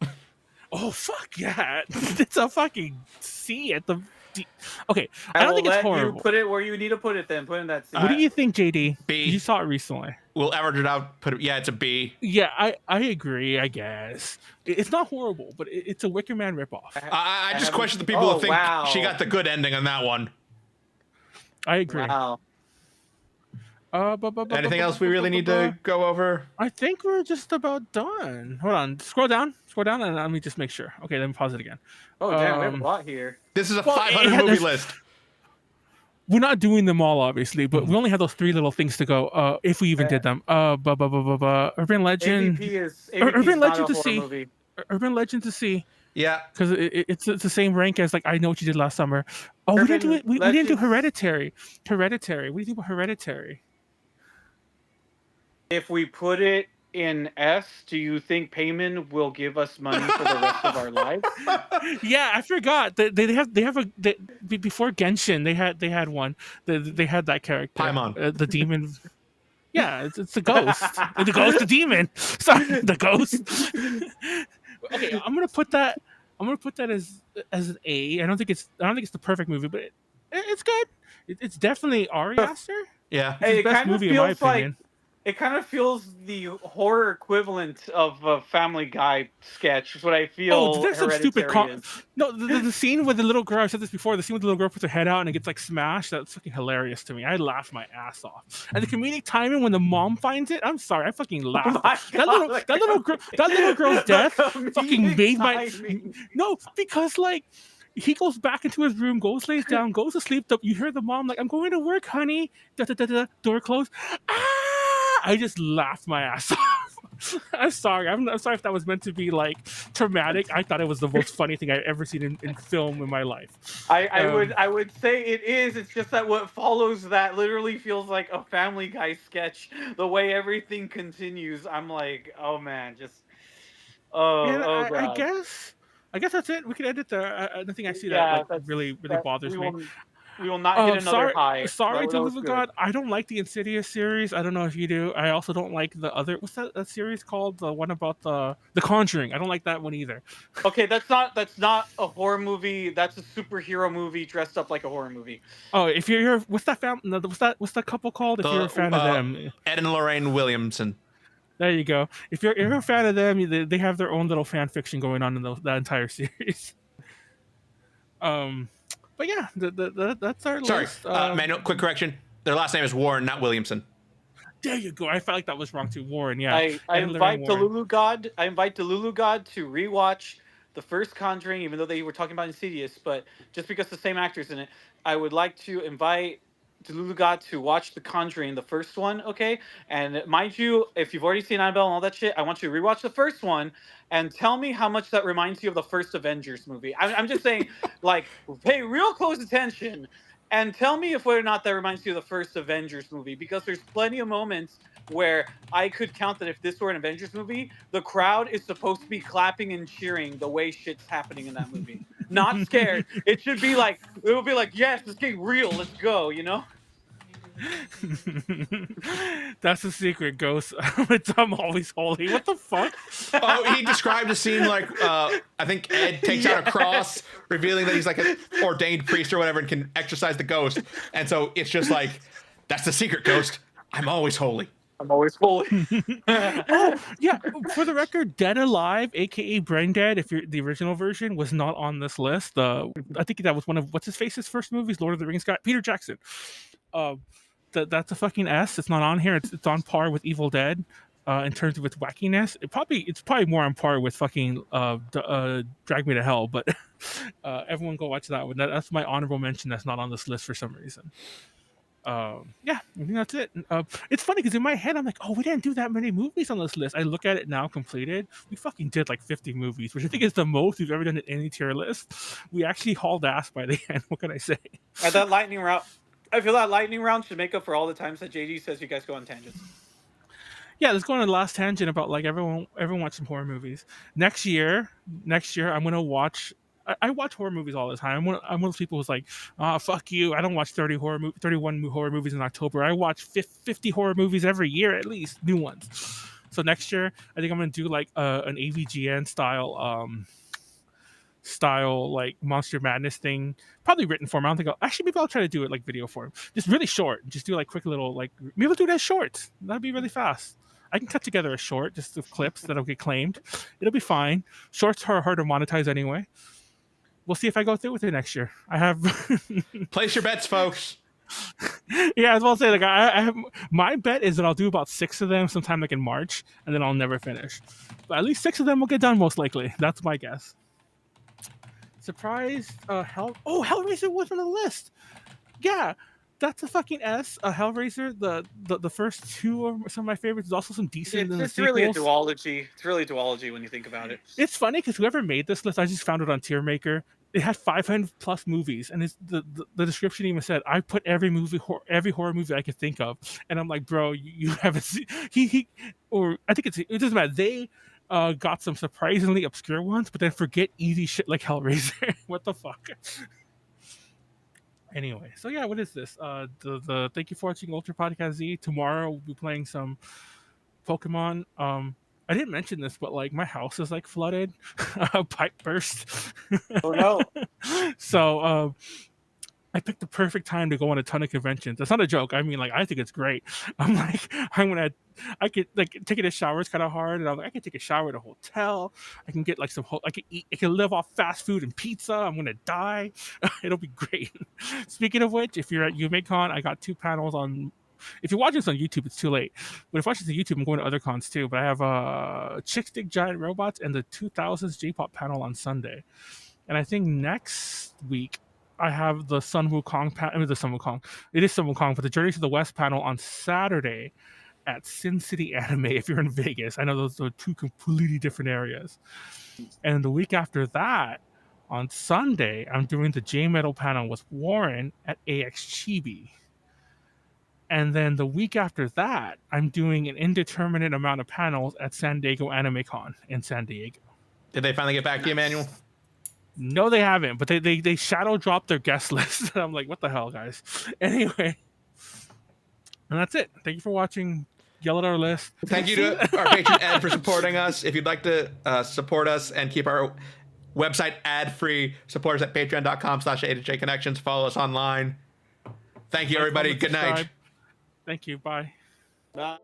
Oh fuck yeah! It's a fucking C at the. Okay, I don't think it's horrible. You put it where you need to put it. Then put in that C. What do you think, JD? B. You saw it recently. We'll average it out. It's a B. Yeah, I agree. I guess it's not horrible, but it's a Wicker Man ripoff. I just question the people who think she got the good ending on that one. I agree. Wow. Anything else we really need to go over? I think we're just about done. Hold on. Scroll down, and let me just make sure. Okay, let me pause it again. Oh, damn, we have a lot here. This is a 500 movie list. We're not doing them all, obviously, but we only have those 3 little things to go. If we even did them. Urban Legend. Urban Legend to see. Movie. Urban Legend to see. Yeah, because it's the same rank as like I Know What You Did Last Summer. Oh, we didn't do it. We didn't do Hereditary. What do you think about Hereditary? If we put it in S, do you think Payman will give us money for the rest of our lives? Yeah, I forgot. They have before Genshin. They had one. They had that character. Paimon. The demon. Yeah, it's the ghost. The demon. Sorry, the ghost. Okay, I'm gonna put that as an A. I don't think it's the perfect movie, but it's good. It's definitely Ari Aster. Yeah, it's the best movie in my opinion. It kind of feels the horror equivalent of a Family Guy sketch, is what I feel. Oh, there's some stupid. No, the scene with the little girl. I said this before. The scene with the little girl puts her head out and it gets like smashed. That's fucking hilarious to me. I laughed my ass off. And the comedic timing when the mom finds it. I'm sorry, I fucking laughed. That little girl's death fucking made my. No, because like. He goes back into his room, lays down, goes to sleep. You hear the mom like, "I'm going to work, honey." Door closed. I just laughed my ass off. I'm sorry. I'm sorry if that was meant to be like traumatic. I thought it was the most funny thing I've ever seen in film in my life. I would say it is. It's just that what follows that literally feels like a Family Guy sketch. The way everything continues, I'm like, oh man, just God. I guess that's it. We can edit there. Nothing I see that really bothers me. We will not get another high. Sorry, Delulu God. I don't like the Insidious series. I don't know if you do. I also don't like the other. What's that series called? The one about the Conjuring. I don't like that one either. Okay, that's not a horror movie. That's a superhero movie dressed up like a horror movie. Oh, if you're what's that what's that couple called? If you're a fan of them, Ed and Lorraine Williamson. There you go. If you're a fan of them, they have their own little fan fiction going on in that entire series. But yeah, that's our list. Sorry, man, quick correction. Their last name is Warren, not Williamson. There you go. I felt like that was wrong too. Warren, yeah. I invite Delulu God to rewatch the first Conjuring, even though they were talking about Insidious, but just because the same actors in it, I would like to invite Delulu God to watch The Conjuring, the first one, okay? And mind you, if you've already seen Annabelle and all that shit, I want you to rewatch the first one and tell me how much that reminds you of the first Avengers movie. I'm just saying, like, pay real close attention and tell me if whether or not that reminds you of the first Avengers movie, because there's plenty of moments where I could count that if this were an Avengers movie, the crowd is supposed to be clapping and cheering the way shit's happening in that movie. Not scared. It should be like, it would be like, yes, it's getting real. Let's go, you know? That's the secret, Ghost. I'm always holy. What the fuck? Oh, he described a scene like I think Ed takes out a cross, revealing that he's like an ordained priest or whatever and can exorcise the ghost. And so it's just like, that's the secret, Ghost. I'm always holy. I'm always fully. Oh yeah, for the record, Dead Alive, aka Brain Dead, if you're the original version, was not on this list. I think that was one of what's his face's first movies, Lord of the Rings guy, Peter Jackson. That's a fucking S. It's not on here. It's on par with Evil Dead. In terms of its wackiness, it's probably more on par with fucking Drag Me to Hell. But everyone go watch that one. That's my honorable mention. That's not on this list for some reason. Yeah, I think that's it. It's funny because in my head I'm like, oh, we didn't do that many movies on this list. I look at it now completed. We fucking did like 50 movies, which I think is the most we've ever done in any tier list. We actually hauled ass by the end. What can I say? At that lightning round, I feel that lightning round should make up for all the times that JD says you guys go on tangents. Yeah, let's go on the last tangent about like everyone watch some horror movies. Next year I'm gonna watch. I watch horror movies all the time. I'm one of those people who's like, fuck you. I don't watch 31 horror movies in October. I watch 50 horror movies every year, at least, new ones. So next year, I think I'm going to do like an AVGN style like Monster Madness thing, probably written form. I don't think maybe I'll try to do it like video form. Just really short. Just do like quick little, like, maybe I'll do it as short. That'd be really fast. I can cut together a short, just of clips that'll get claimed. It'll be fine. Shorts are hard to monetize anyway. We'll see if I go through with it next year. I have place your bets, folks. Yeah, as well say like I have my bet is that I'll do about 6 of them sometime like in March, and then I'll never finish. But at least 6 of them will get done most likely. That's my guess. Surprised Hellraiser was on the list. Yeah, that's a fucking S. Hellraiser, the first 2 are some of my favorites. There's also some decent in the It's really a sequels. duology. It's really a duology when you think about it. It's funny because whoever made this list, I just found it on Tier Maker. It had 500 plus movies, and the description even said, "I put every horror movie I could think of," and I'm like, "Bro, you haven't seen." Or I think it doesn't matter. They got some surprisingly obscure ones, but then forget easy shit like Hellraiser. What the fuck? Anyway, so yeah, what is this? The thank you for watching Ultra Podcast Z. Tomorrow we'll be playing some Pokemon. I didn't mention this, but like my house is like flooded, a pipe burst. Oh no! So I picked the perfect time to go on a ton of conventions. That's not a joke. I mean, like, I think it's great. I'm like, I could like taking a shower is kind of hard, and I'm like, I can take a shower at a hotel. I can get like I can eat. I can live off fast food and pizza. I'm gonna die. It'll be great. Speaking of which, if you're at UMaCon, I got 2 panels on. If you're watching this on YouTube, it's too late. But if you're watching this on YouTube, I'm going to other cons too. But I have Chick Stick Giant Robots and the 2000s J-pop panel on Sunday. And I think next week I have the Sun Wukong panel. I mean, the Sun Wukong. It is Sun Wukong, but the Journey to the West panel on Saturday at Sin City Anime if you're in Vegas. I know those are 2 completely different areas. And the week after that, on Sunday, I'm doing the J-Metal panel with Warren at AX Chibi. And then the week after that, I'm doing an indeterminate amount of panels at San Diego Anime Con in San Diego. Did they finally get back to you, Emmanuel? No, they haven't, but they shadow dropped their guest list. I'm like, what the hell, guys? Anyway, and that's it. Thank you for watching. Yell at our list. Thank you to our patron Ed for supporting us. If you'd like to support us and keep our website ad-free, support us at patreon.com/A2JConnections. Follow us online. Thank you, everybody. Good night. Thank you. Bye. Bye.